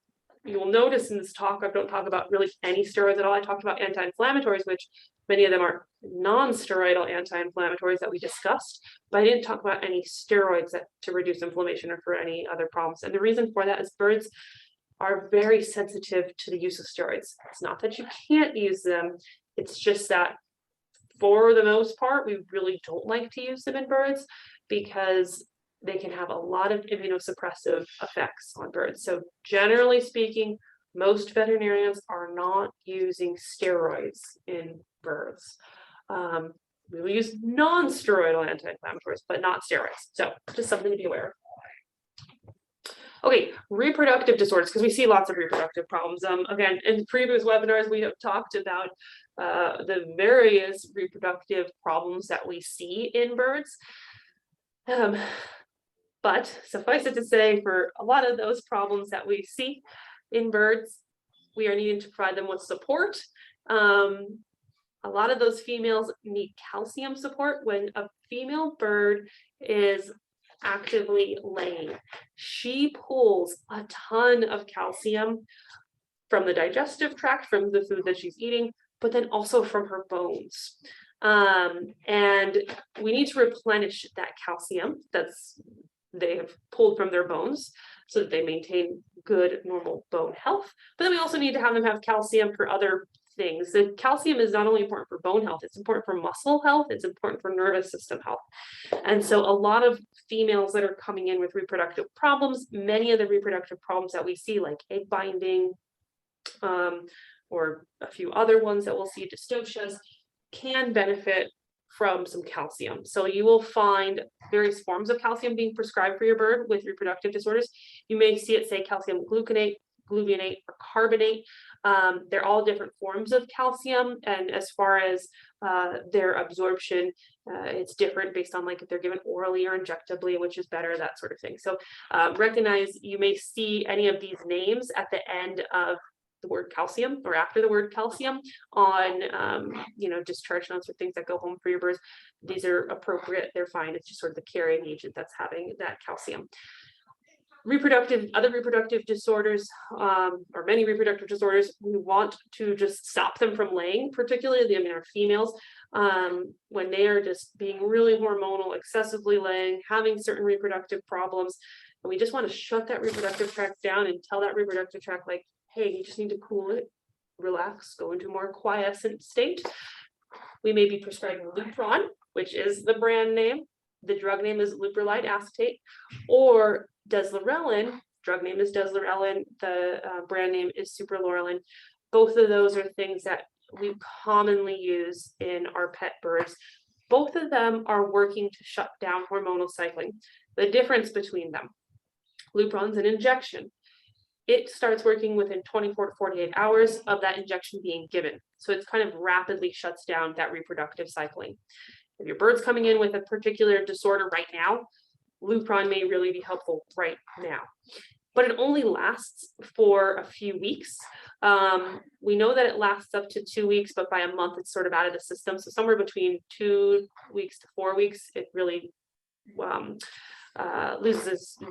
You will notice in this talk, I don't talk about really any steroids at all. I talked about anti-inflammatories, which many of them are non-steroidal anti-inflammatories that we discussed, but I didn't talk about any steroids to reduce inflammation or for any other problems. And the reason for that is birds are very sensitive to the use of steroids. It's not that you can't use them, it's just that for the most part, we really don't like to use them in birds because they can have a lot of immunosuppressive effects on birds. So generally speaking, most veterinarians are not using steroids in birds. We will use non-steroidal anti-inflammatories, but not steroids. So just something to be aware of. Okay, reproductive disorders, because we see lots of reproductive problems. Again, in previous webinars, we have talked about the various reproductive problems that we see in birds. But suffice it to say, for a lot of those problems that we see in birds, we are needing to provide them with support. A lot of those females need calcium support. When a female bird is actively laying, she pulls a ton of calcium from the digestive tract, from the food that she's eating, but then also from her bones. And we need to replenish that calcium they have pulled from their bones so that they maintain good normal bone health. But then we also need to have them have calcium for other things. The calcium is not only important for bone health, it's important for muscle health, it's important for nervous system health. And so a lot of females that are coming in with reproductive problems, many of the reproductive problems that we see, like egg binding, or a few other ones that we'll see, dystocias, can benefit from some calcium. So you will find various forms of calcium being prescribed for your bird with reproductive disorders. You may see it say calcium gluconate, gluvinate, or carbonate. They're all different forms of calcium, and as far as their absorption, it's different based on like if they're given orally or injectably, which is better, that sort of thing. So recognize you may see any of these names at the end of the word calcium or after the word calcium on discharge notes or things that go home for your birds. These are appropriate, they're fine. It's just sort of the carrying agent that's having that calcium. Other reproductive disorders, or many reproductive disorders, we want to just stop them from laying, particularly our females, when they are just being really hormonal, excessively laying, having certain reproductive problems, and we just want to shut that reproductive tract down and tell that reproductive tract, like, hey, you just need to cool it, relax, go into a more quiescent state. We may be prescribing Lupron, which is the brand name. The drug name is leuprolide acetate, or deslorelin. Drug name is deslorelin. The brand name is supralorelin. Both of those are things that we commonly use in our pet birds. Both of them are working to shut down hormonal cycling. The difference between them, Lupron's an injection. It starts working within 24 to 48 hours of that injection being given. So it's kind of rapidly shuts down that reproductive cycling. If your bird's coming in with a particular disorder right now, Lupron may really be helpful right now. But it only lasts for a few weeks. We know that it lasts up to 2 weeks, but by a month, it's sort of out of the system. So somewhere between 2 weeks to 4 weeks, it really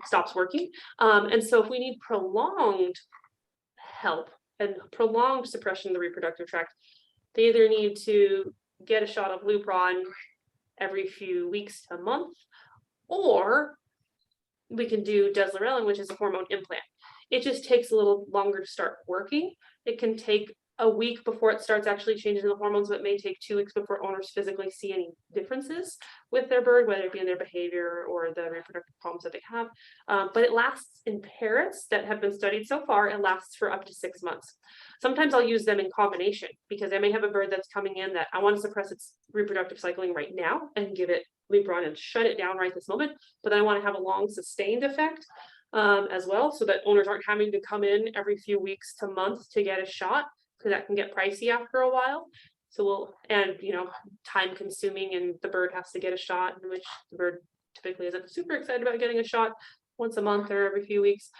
stops working. And so if we need prolonged help and prolonged suppression of the reproductive tract, they either need to get a shot of Lupron every few weeks to a month, or we can do deslorelin, which is a hormone implant. It just takes a little longer to start working. It can take a week before it starts actually changing the hormones, but it may take 2 weeks before owners physically see any differences with their bird, whether it be in their behavior or the reproductive problems that they have. But it lasts in parrots that have been studied so far, it lasts for up to 6 months. Sometimes I'll use them in combination because I may have a bird that's coming in that I want to suppress its reproductive cycling right now and give it Lupron and shut it down right this moment, but then I want to have a long sustained effect as well, so that owners aren't having to come in every few weeks to months to get a shot, because that can get pricey after a while. So time consuming, and the bird has to get a shot, in which the bird typically isn't super excited about getting a shot. once a month or every few weeks.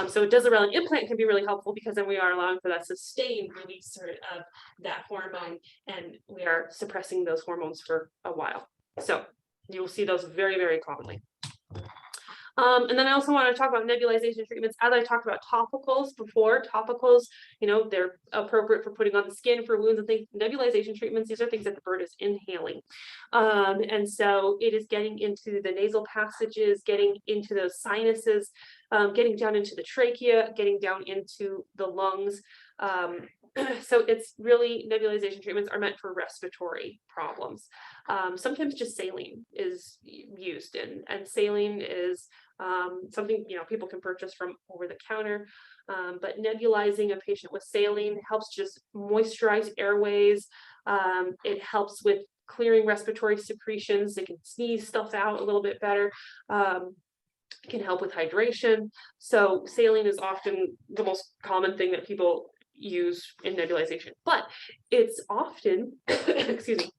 So it does around an implant can be really helpful because then we are allowing for that sustained release of that hormone, and we are suppressing those hormones for a while. So you will see those very, very commonly. And then I also want to talk about nebulization treatments. As I talked about topicals before, topicals, they're appropriate for putting on the skin for wounds and things. Nebulization treatments, these are things that the bird is inhaling. And so it is getting into the nasal passages, getting into those sinuses, getting down into the trachea, getting down into the lungs. So it's really, nebulization treatments are meant for respiratory problems. Sometimes just saline is used, and saline is something people can purchase from over the counter. But nebulizing a patient with saline helps just moisturize airways. It helps with clearing respiratory secretions. They can sneeze stuff out a little bit better. It can help with hydration. So saline is often the most common thing that people use in nebulization, but it's often excuse me,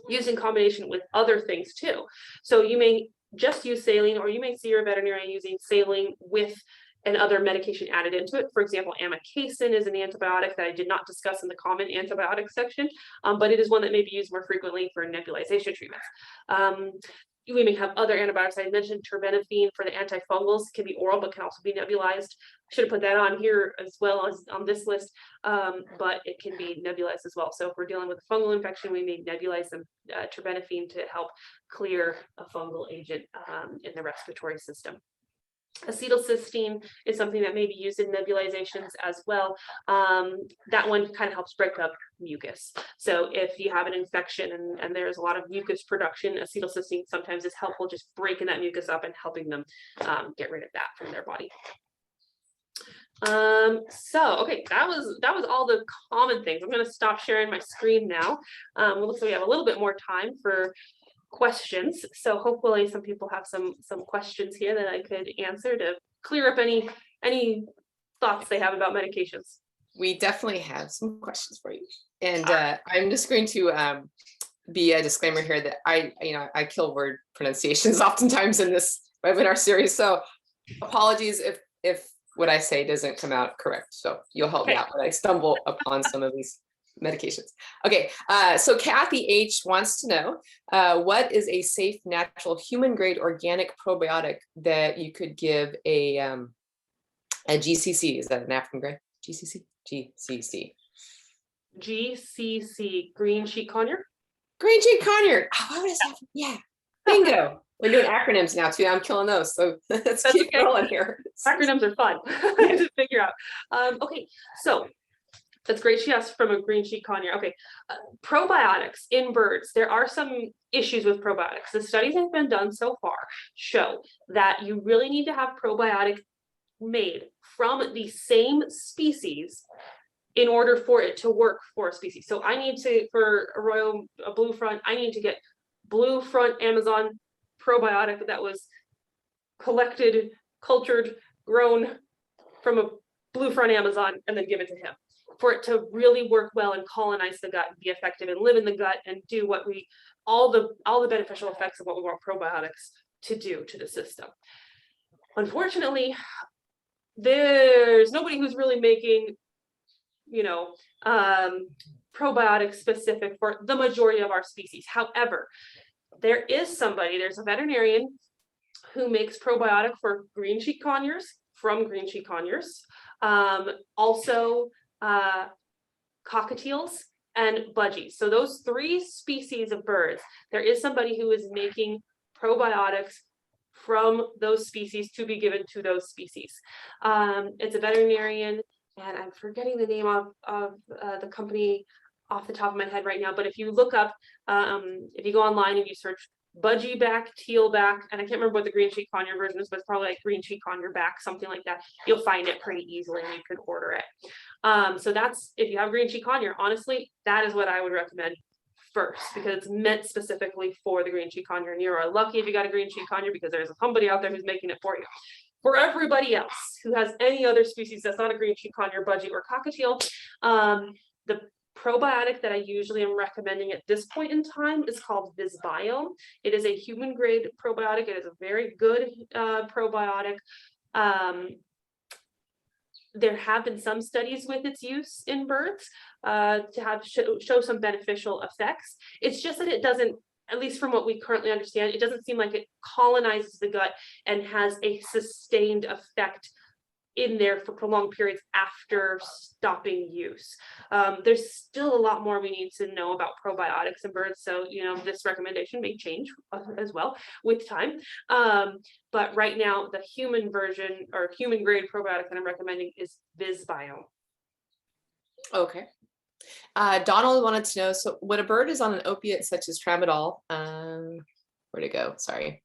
used in combination with other things too. So you may just use saline, or you may see your veterinarian using saline with another medication added into it. For example, amikacin is an antibiotic that I did not discuss in the common antibiotic section, but it is one that may be used more frequently for nebulization treatments. We may have other antibiotics. I mentioned terbinafine for the antifungals, can be oral, but can also be nebulized. Should have put that on here as well as on this list, but it can be nebulized as well. So if we're dealing with a fungal infection, we may nebulize some terbinafine to help clear a fungal agent in the respiratory system. Acetylcysteine is something that may be used in nebulizations as well. That one kind of helps break up mucus. So if you have an infection and there's a lot of mucus production, acetylcysteine sometimes is helpful, just breaking that mucus up and helping them get rid of that from their body. So okay, that was all the common things. I'm going to stop sharing my screen now. It looks like we have a little bit more time for questions, so hopefully some people have some questions here that I could answer to clear up any thoughts they have about medications. We definitely have some questions for you, and I'm just going to be a disclaimer here that I kill word pronunciations oftentimes in this webinar series, so apologies if what I say doesn't come out correct. So you'll help me out when I stumble upon some of these medications. Okay, so Kathy H wants to know, what is a safe, natural, human-grade organic probiotic that you could give a GCC? Is that an African grade? GCC? GCC. GCC, green sheet conure? Green sheet conure. Oh, what is that? Yeah, bingo. We're doing acronyms now too. I'm killing those. So let's keep rolling here. Acronyms are fun to figure out. Okay, so that's great. She asked from a green sheet conure. Okay, probiotics in birds. There are some issues with probiotics. The studies that have been done so far show that you really need to have probiotic made from the same species in order for it to work for a species. So I need to, for a blue front, I need to get blue front Amazon probiotic that was collected, cultured, grown from a blue front Amazon, and then give it to him for it to really work well and colonize the gut and be effective and live in the gut and do what all the beneficial effects of what we want probiotics to do to the system. Unfortunately, there's nobody who's really making probiotics specific for the majority of our species. However, there's a veterinarian who makes probiotic for green sheet conures from green sheet conures, also cockatiels and budgies. So those 3 species of birds, there is somebody who is making probiotics from those species to be given to those species. It's a veterinarian, and I'm forgetting the name of the company off the top of my head right now, but if you look up, if you go online and you search budgie back, teal back, and I can't remember what the green sheet conure version is, but it's probably like green sheet conure back, something like that, you'll find it pretty easily and you can order it. So that's, if you have green sheet conure, honestly, that is what I would recommend first, because it's meant specifically for the green sheet conure, and you're lucky if you got a green sheet conure because there's somebody out there who's making it for you. For everybody else who has any other species that's not a green sheet conure, budgie, or cockatiel, the probiotic that I usually am recommending at this point in time is called Visbiome. It is a human grade probiotic. It is a very good probiotic. There have been some studies with its use in birds to have show some beneficial effects. It's just that it doesn't, at least from what we currently understand, it doesn't seem like it colonizes the gut and has a sustained effect in there for prolonged periods after stopping use. There's still a lot more we need to know about probiotics in birds. So, this recommendation may change as well with time. But right now, the human version or human grade probiotic that I'm recommending is Visbiome. Okay. Donald wanted to know, so when a bird is on an opiate such as tramadol, where'd it go? Sorry.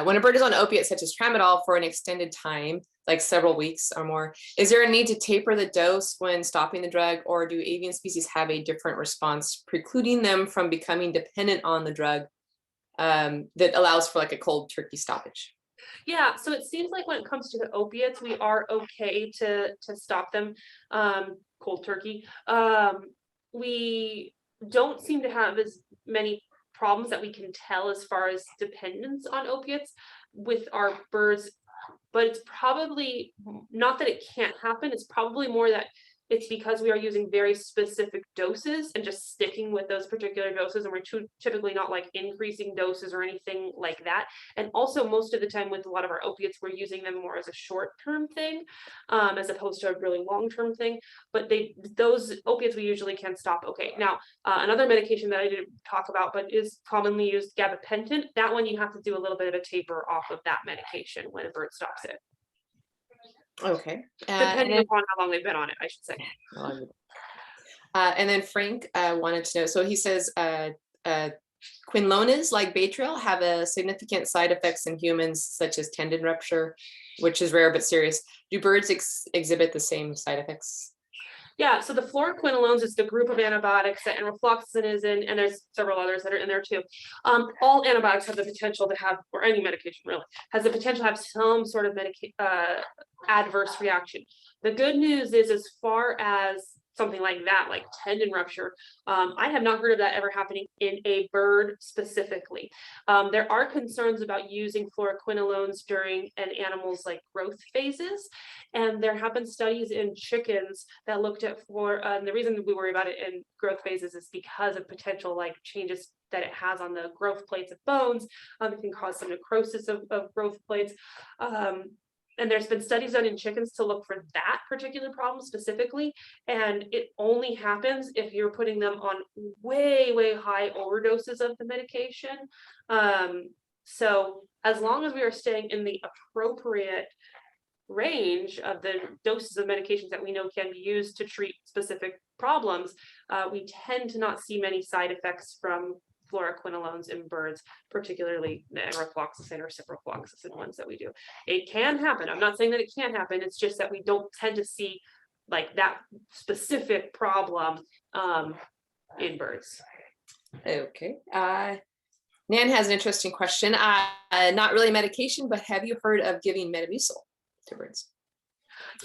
When a bird is on opiate such as tramadol for an extended time, like several weeks or more, is there a need to taper the dose when stopping the drug, or do avian species have a different response precluding them from becoming dependent on the drug that allows for like a cold turkey stoppage? Yeah, so it seems like when it comes to the opiates, we are okay to stop them cold turkey. We don't seem to have as many problems that we can tell as far as dependence on opiates with our birds, but it's probably not that it can't happen. It's probably more that it's because we are using very specific doses and just sticking with those particular doses, and we're typically not like increasing doses or anything like that. And also most of the time with a lot of our opiates, we're using them more as a short-term thing as opposed to a really long-term thing. But those opiates we usually can stop. Okay, now another medication that I didn't talk about but is commonly used, gabapentin. That one you have to do a little bit of a taper off of that medication when a bird stops it. Okay. Depending upon how long they've been on it, I should say. And then Frank wanted to know, so he says quinolones like Baytril have a significant side effects in humans, such as tendon rupture, which is rare but serious. Do birds exhibit the same side effects? Yeah, so the fluoroquinolones is the group of antibiotics that enrofloxacin is in, and there's several others that are in there too. All antibiotics have the potential to have, or any medication really, has the potential to have some sort of adverse reaction. The good news is, as far as something like that, like tendon rupture, I have not heard of that ever happening in a bird specifically. There are concerns about using fluoroquinolones during an animal's like growth phases, and there have been studies in chickens that looked at and the reason we worry about it in growth phases is because of potential like changes that it has on the growth plates of bones. It can cause some necrosis of growth plates. And there's been studies done in chickens to look for that particular problem specifically. And it only happens if you're putting them on way, way high overdoses of the medication. So as long as we are staying in the appropriate range of the doses of medications that we know can be used to treat specific problems, we tend to not see many side effects from fluoroquinolones in birds, particularly the enrofloxacin or ciprofloxacin ones that we do. It can happen. I'm not saying that it can't happen. It's just that we don't tend to see like that specific problem in birds. Okay. Nan has an interesting question. Not really medication, but have you heard of giving Metamucil to birds?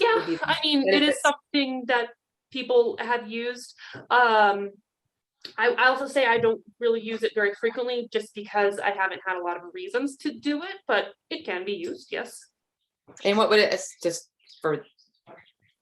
Yeah, I mean, it is something that people have used. I also say I don't really use it very frequently just because I haven't had a lot of reasons to do it, but it can be used, yes. And what would it, just for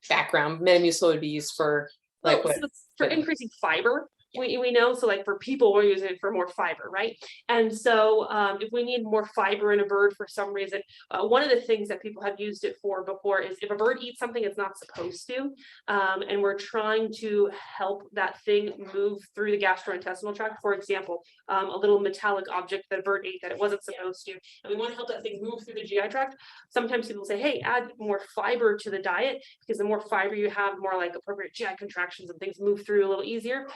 background, Metamucil would be used for like what? So for increasing fiber. We know, so like for people, we're using it for more fiber, right? And so if we need more fiber in a bird for some reason, one of the things that people have used it for before is if a bird eats something it's not supposed to, and we're trying to help that thing move through the gastrointestinal tract, for example, a little metallic object that a bird ate that it wasn't supposed to, and we want to help that thing move through the GI tract. Sometimes people say, hey, add more fiber to the diet, because the more fiber you have, more like appropriate GI contractions and things move through a little easier.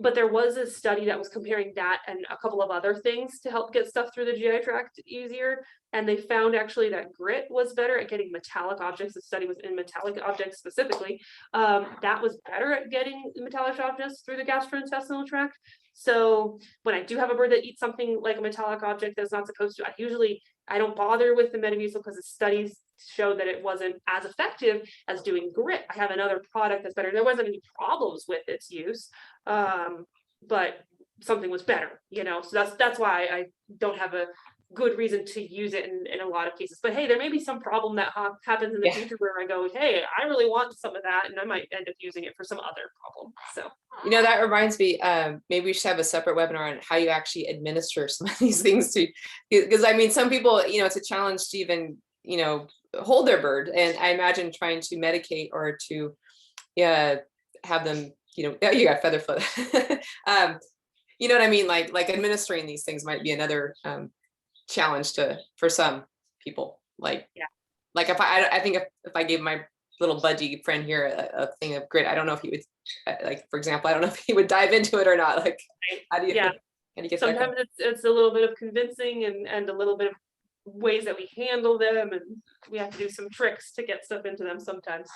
But there was a study that was comparing that and a couple of other things to help get stuff through the GI tract easier. And they found actually that grit was better at getting metallic objects. The study was in metallic objects specifically. That was better at getting metallic objects through the gastrointestinal tract. So when I do have a bird that eats something like a metallic object that's not supposed to, I usually I don't bother with the Metamucil because the studies show that it wasn't as effective as doing grit. I have another product that's better. There wasn't any problems with its use, but something was better, so that's why I don't have a good reason to use it in a lot of cases. But hey, there may be some problem that happens in the future where I go, hey, I really want some of that, and I might end up using it for some other problem. So that reminds me, maybe we should have a separate webinar on how you actually administer some of these things to, because I mean, some people, it's a challenge to even, hold their bird, and I imagine trying to medicate or to have them, you got feather foot. You know what I mean? Like administering these things might be another challenge for some people. Like if I think if I gave my little budgie friend here a thing of grit, I don't know if he would, for example, I don't know if he would dive into it or not. Like, how do you get sometimes it's a little bit of convincing and a little bit of ways that we handle them, and we have to do some tricks to get stuff into them sometimes.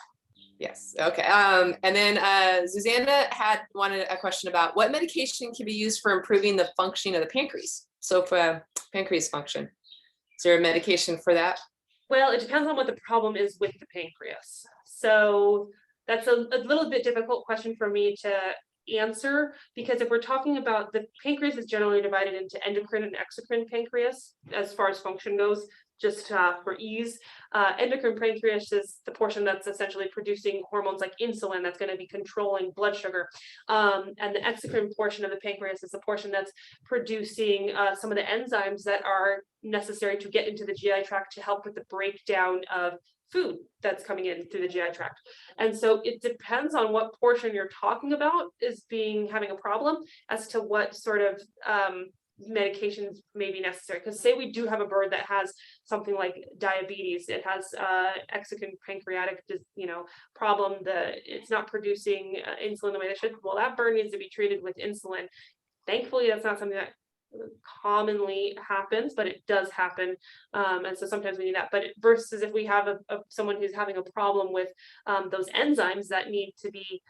Yes. Okay. And then Susanna wanted a question about what medication can be used for improving the functioning of the pancreas. So for pancreas function, is there a medication for that? Well, it depends on what the problem is with the pancreas. So that's a little bit difficult question for me to answer, because if we're talking about, the pancreas is generally divided into endocrine and exocrine pancreas as far as function goes, just for ease. Endocrine pancreas is the portion that's essentially producing hormones like insulin, that's going to be controlling blood sugar. And the exocrine portion of the pancreas is the portion that's producing some of the enzymes that are necessary to get into the GI tract to help with the breakdown of food that's coming in through the GI tract. And so it depends on what portion you're talking about is having a problem as to what sort of medications may be necessary. Because say we do have a bird that has something like diabetes, it has exocrine pancreatic problem, it's not producing insulin the way it should. Well, that bird needs to be treated with insulin. Thankfully, that's not something that commonly happens, but it does happen, and so sometimes we need that. But versus if we have someone who's having a problem with those enzymes that need to be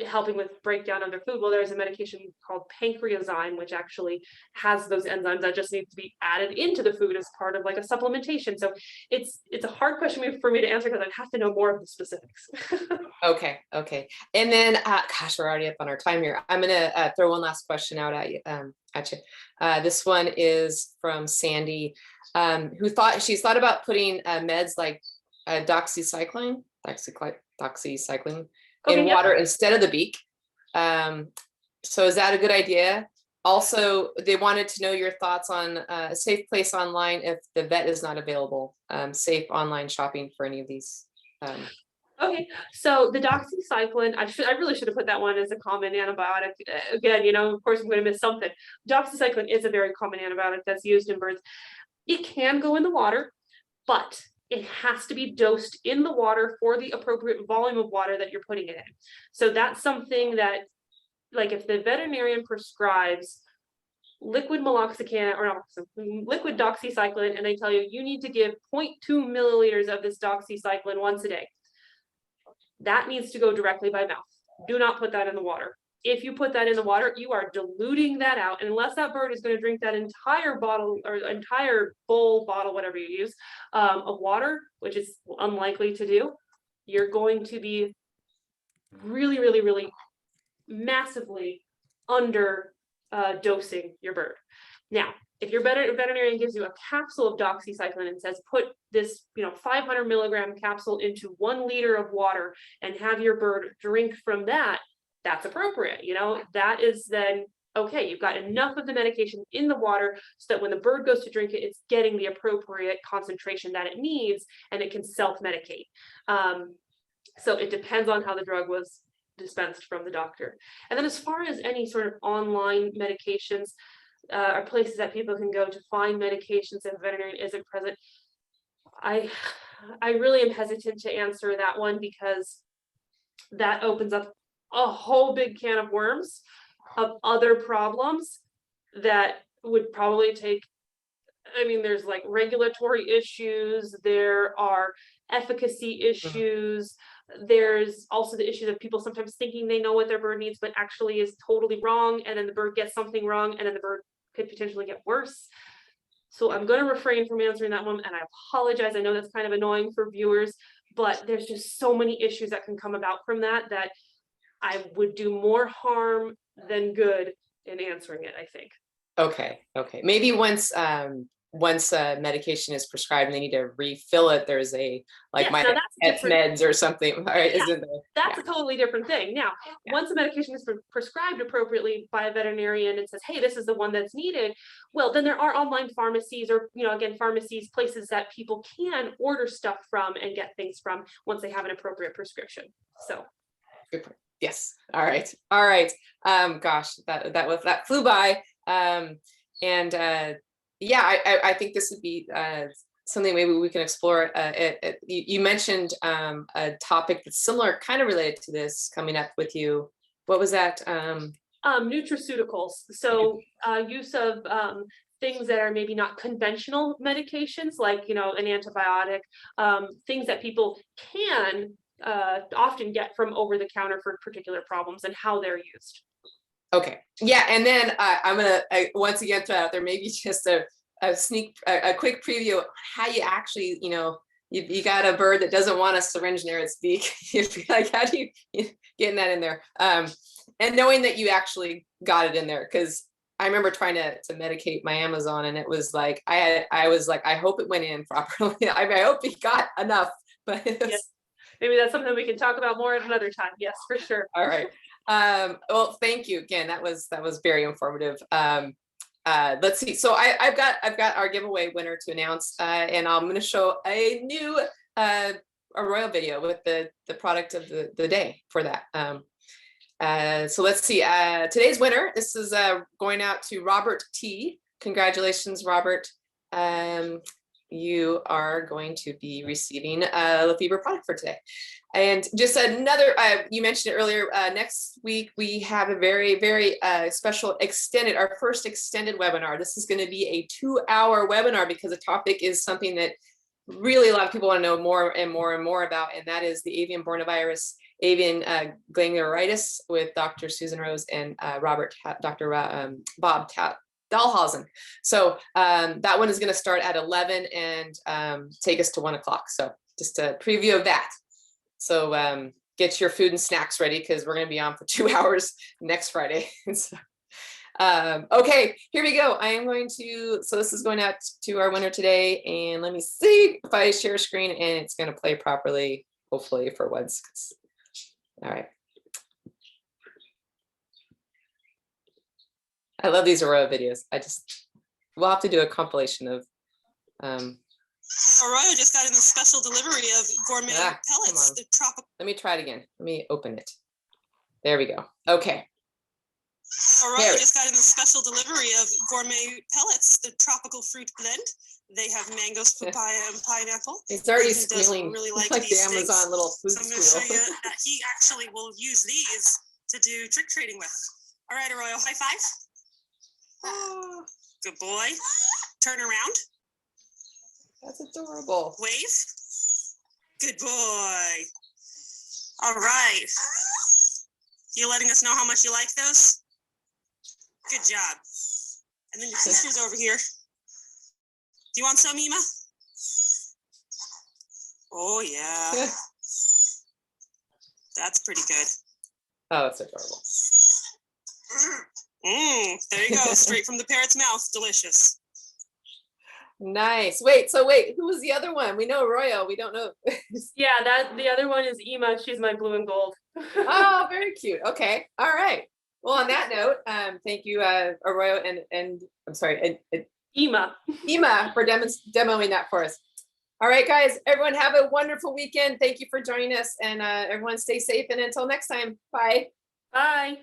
helping with breakdown of their food, well, there's a medication called pancreazyme, which actually has those enzymes that just need to be added into the food as part of like a supplementation. So it's a hard question for me to answer, because I'd have to know more of the specifics. Okay. And then, gosh, we're already up on our time here. I'm gonna throw one last question out at you. This one is from Sandy, she's thought about putting meds like doxycycline in water instead of the beak. So is that a good idea? Also, they wanted to know your thoughts on a safe place online if the vet is not available, safe online shopping for any of these. Okay, so the doxycycline, I really should have put that one as a common antibiotic. Again, of course I'm going to miss something. Doxycycline is a very common antibiotic that's used in birds. It can go in the water, but it has to be dosed in the water for the appropriate volume of water that you're putting it in. So that's something that, like, if the veterinarian prescribes liquid meloxicam or liquid doxycycline, and they tell you need to give 0.2 milliliters of this doxycycline once a day, that needs to go directly by mouth. Do not put that in the water. If you put that in the water, you are diluting that out. And unless that bird is going to drink that entire bottle or entire bowl, bottle, whatever you use, of water, which is unlikely to do, you're going to be really, really, really massively under dosing your bird. Now, if your veterinarian gives you a capsule of doxycycline and says, put this 500 milligram capsule into 1 liter of water and have your bird drink from that, that's appropriate. That is then okay. You've got enough of the medication in the water so that when the bird goes to drink it, it's getting the appropriate concentration that it needs, and it can self-medicate. So it depends on how the drug was dispensed from the doctor. And then as far as any sort of online medications, or places that people can go to find medications if a veterinarian isn't present, I really am hesitant to answer that one, because that opens up a whole big can of worms of other problems that would probably take, there's like regulatory issues, there are efficacy issues, there's also the issue of people sometimes thinking they know what their bird needs, but actually is totally wrong, and then the bird gets something wrong, and then the bird could potentially get worse. So I'm going to refrain from answering that one, and I apologize. I know that's kind of annoying for viewers, but there's just so many issues that can come about from that I would do more harm than good in answering it, I think. Okay. Maybe once medication is prescribed and they need to refill it, there's a like Yes, my now that's pet's meds or something. All right, Yeah, isn't there? that's a totally different thing. Now, once a medication is prescribed appropriately by a veterinarian and says, hey, this is the one that's needed, well, then there are online pharmacies or, again, pharmacies, places that people can order stuff from and get things from once they have an appropriate prescription. So. Good point. Yes. All right. Gosh, that flew by. I think this would be something maybe we can explore. You mentioned a topic that's similar, kind of related to this coming up with you. What was that? Nutraceuticals. So use of things that are maybe not conventional medications, like, an antibiotic, things that people can often get from over the counter for particular problems and how they're used. Okay. Yeah. And then I'm going to once again throw out there, maybe just a quick preview of how you actually, you got a bird that doesn't want a syringe near its beak. Like, how do you getting that in there? And knowing that you actually got it in there, because I remember trying to medicate my Amazon, and it was like, I was like, I hope it went in properly. I hope he got enough, but yes. Maybe that's something we can talk about more at another time. Yes, for sure. All right. Well, thank you again. That was very informative. Let's see. So I've got our giveaway winner to announce, and I'm going to show a new Arroyo video with the product of the day for that. So let's see. Today's winner. This is going out to Robert T. Congratulations, Robert. You are going to be receiving a Lafeber product for today. And just another, you mentioned it earlier, next week we have a very, very special our first extended webinar. This is going to be a 2-hour webinar because the topic is something that really a lot of people want to know more and more about, and that is the avian bornavirus, avian glandulitis with Dr. Susan Rose and Dr. Bob Dahlhausen. So that one is going to start at 11 and take us to 1 o'clock. So just a preview of that. So get your food and snacks ready, because we're going to be on for 2 hours next Friday. So, okay, here we go. I am going to, so this is going out to our winner today, and let me see if I share screen and it's going to play properly, hopefully for once. All right. I love these Arroyo videos. We'll have to do a compilation of. Arroyo just got in the special delivery of gourmet pellets. The tropical. Let me try it again. Let me open it. There we go. Okay. Arroyo just got in the special delivery of gourmet pellets, the tropical fruit blend. They have mangoes, papaya, and pineapple. It's already squealing. Really like the Amazon little food squeal. So I'm going to show you that he actually will use these to do trick trading with. All right, Arroyo, high five. Oh, good boy. Turn around. That's adorable. Wave. Good boy. All right. You letting us know how much you like those? Good job. And then your sister's over here. Do you want some, Ema? Oh, yeah. That's pretty good. Oh, that's adorable. There you go. Straight from the parrot's mouth. Delicious. Nice. Wait, who was the other one? We know Arroyo. We don't know. Yeah, the other one is Ema. She's my blue and gold. Oh, very cute. Okay. All right. Well, on that note, thank you, Arroyo and I'm sorry, Ema for demoing that for us. All right, guys, everyone have a wonderful weekend. Thank you for joining us, and everyone stay safe, and until next time, bye. Bye.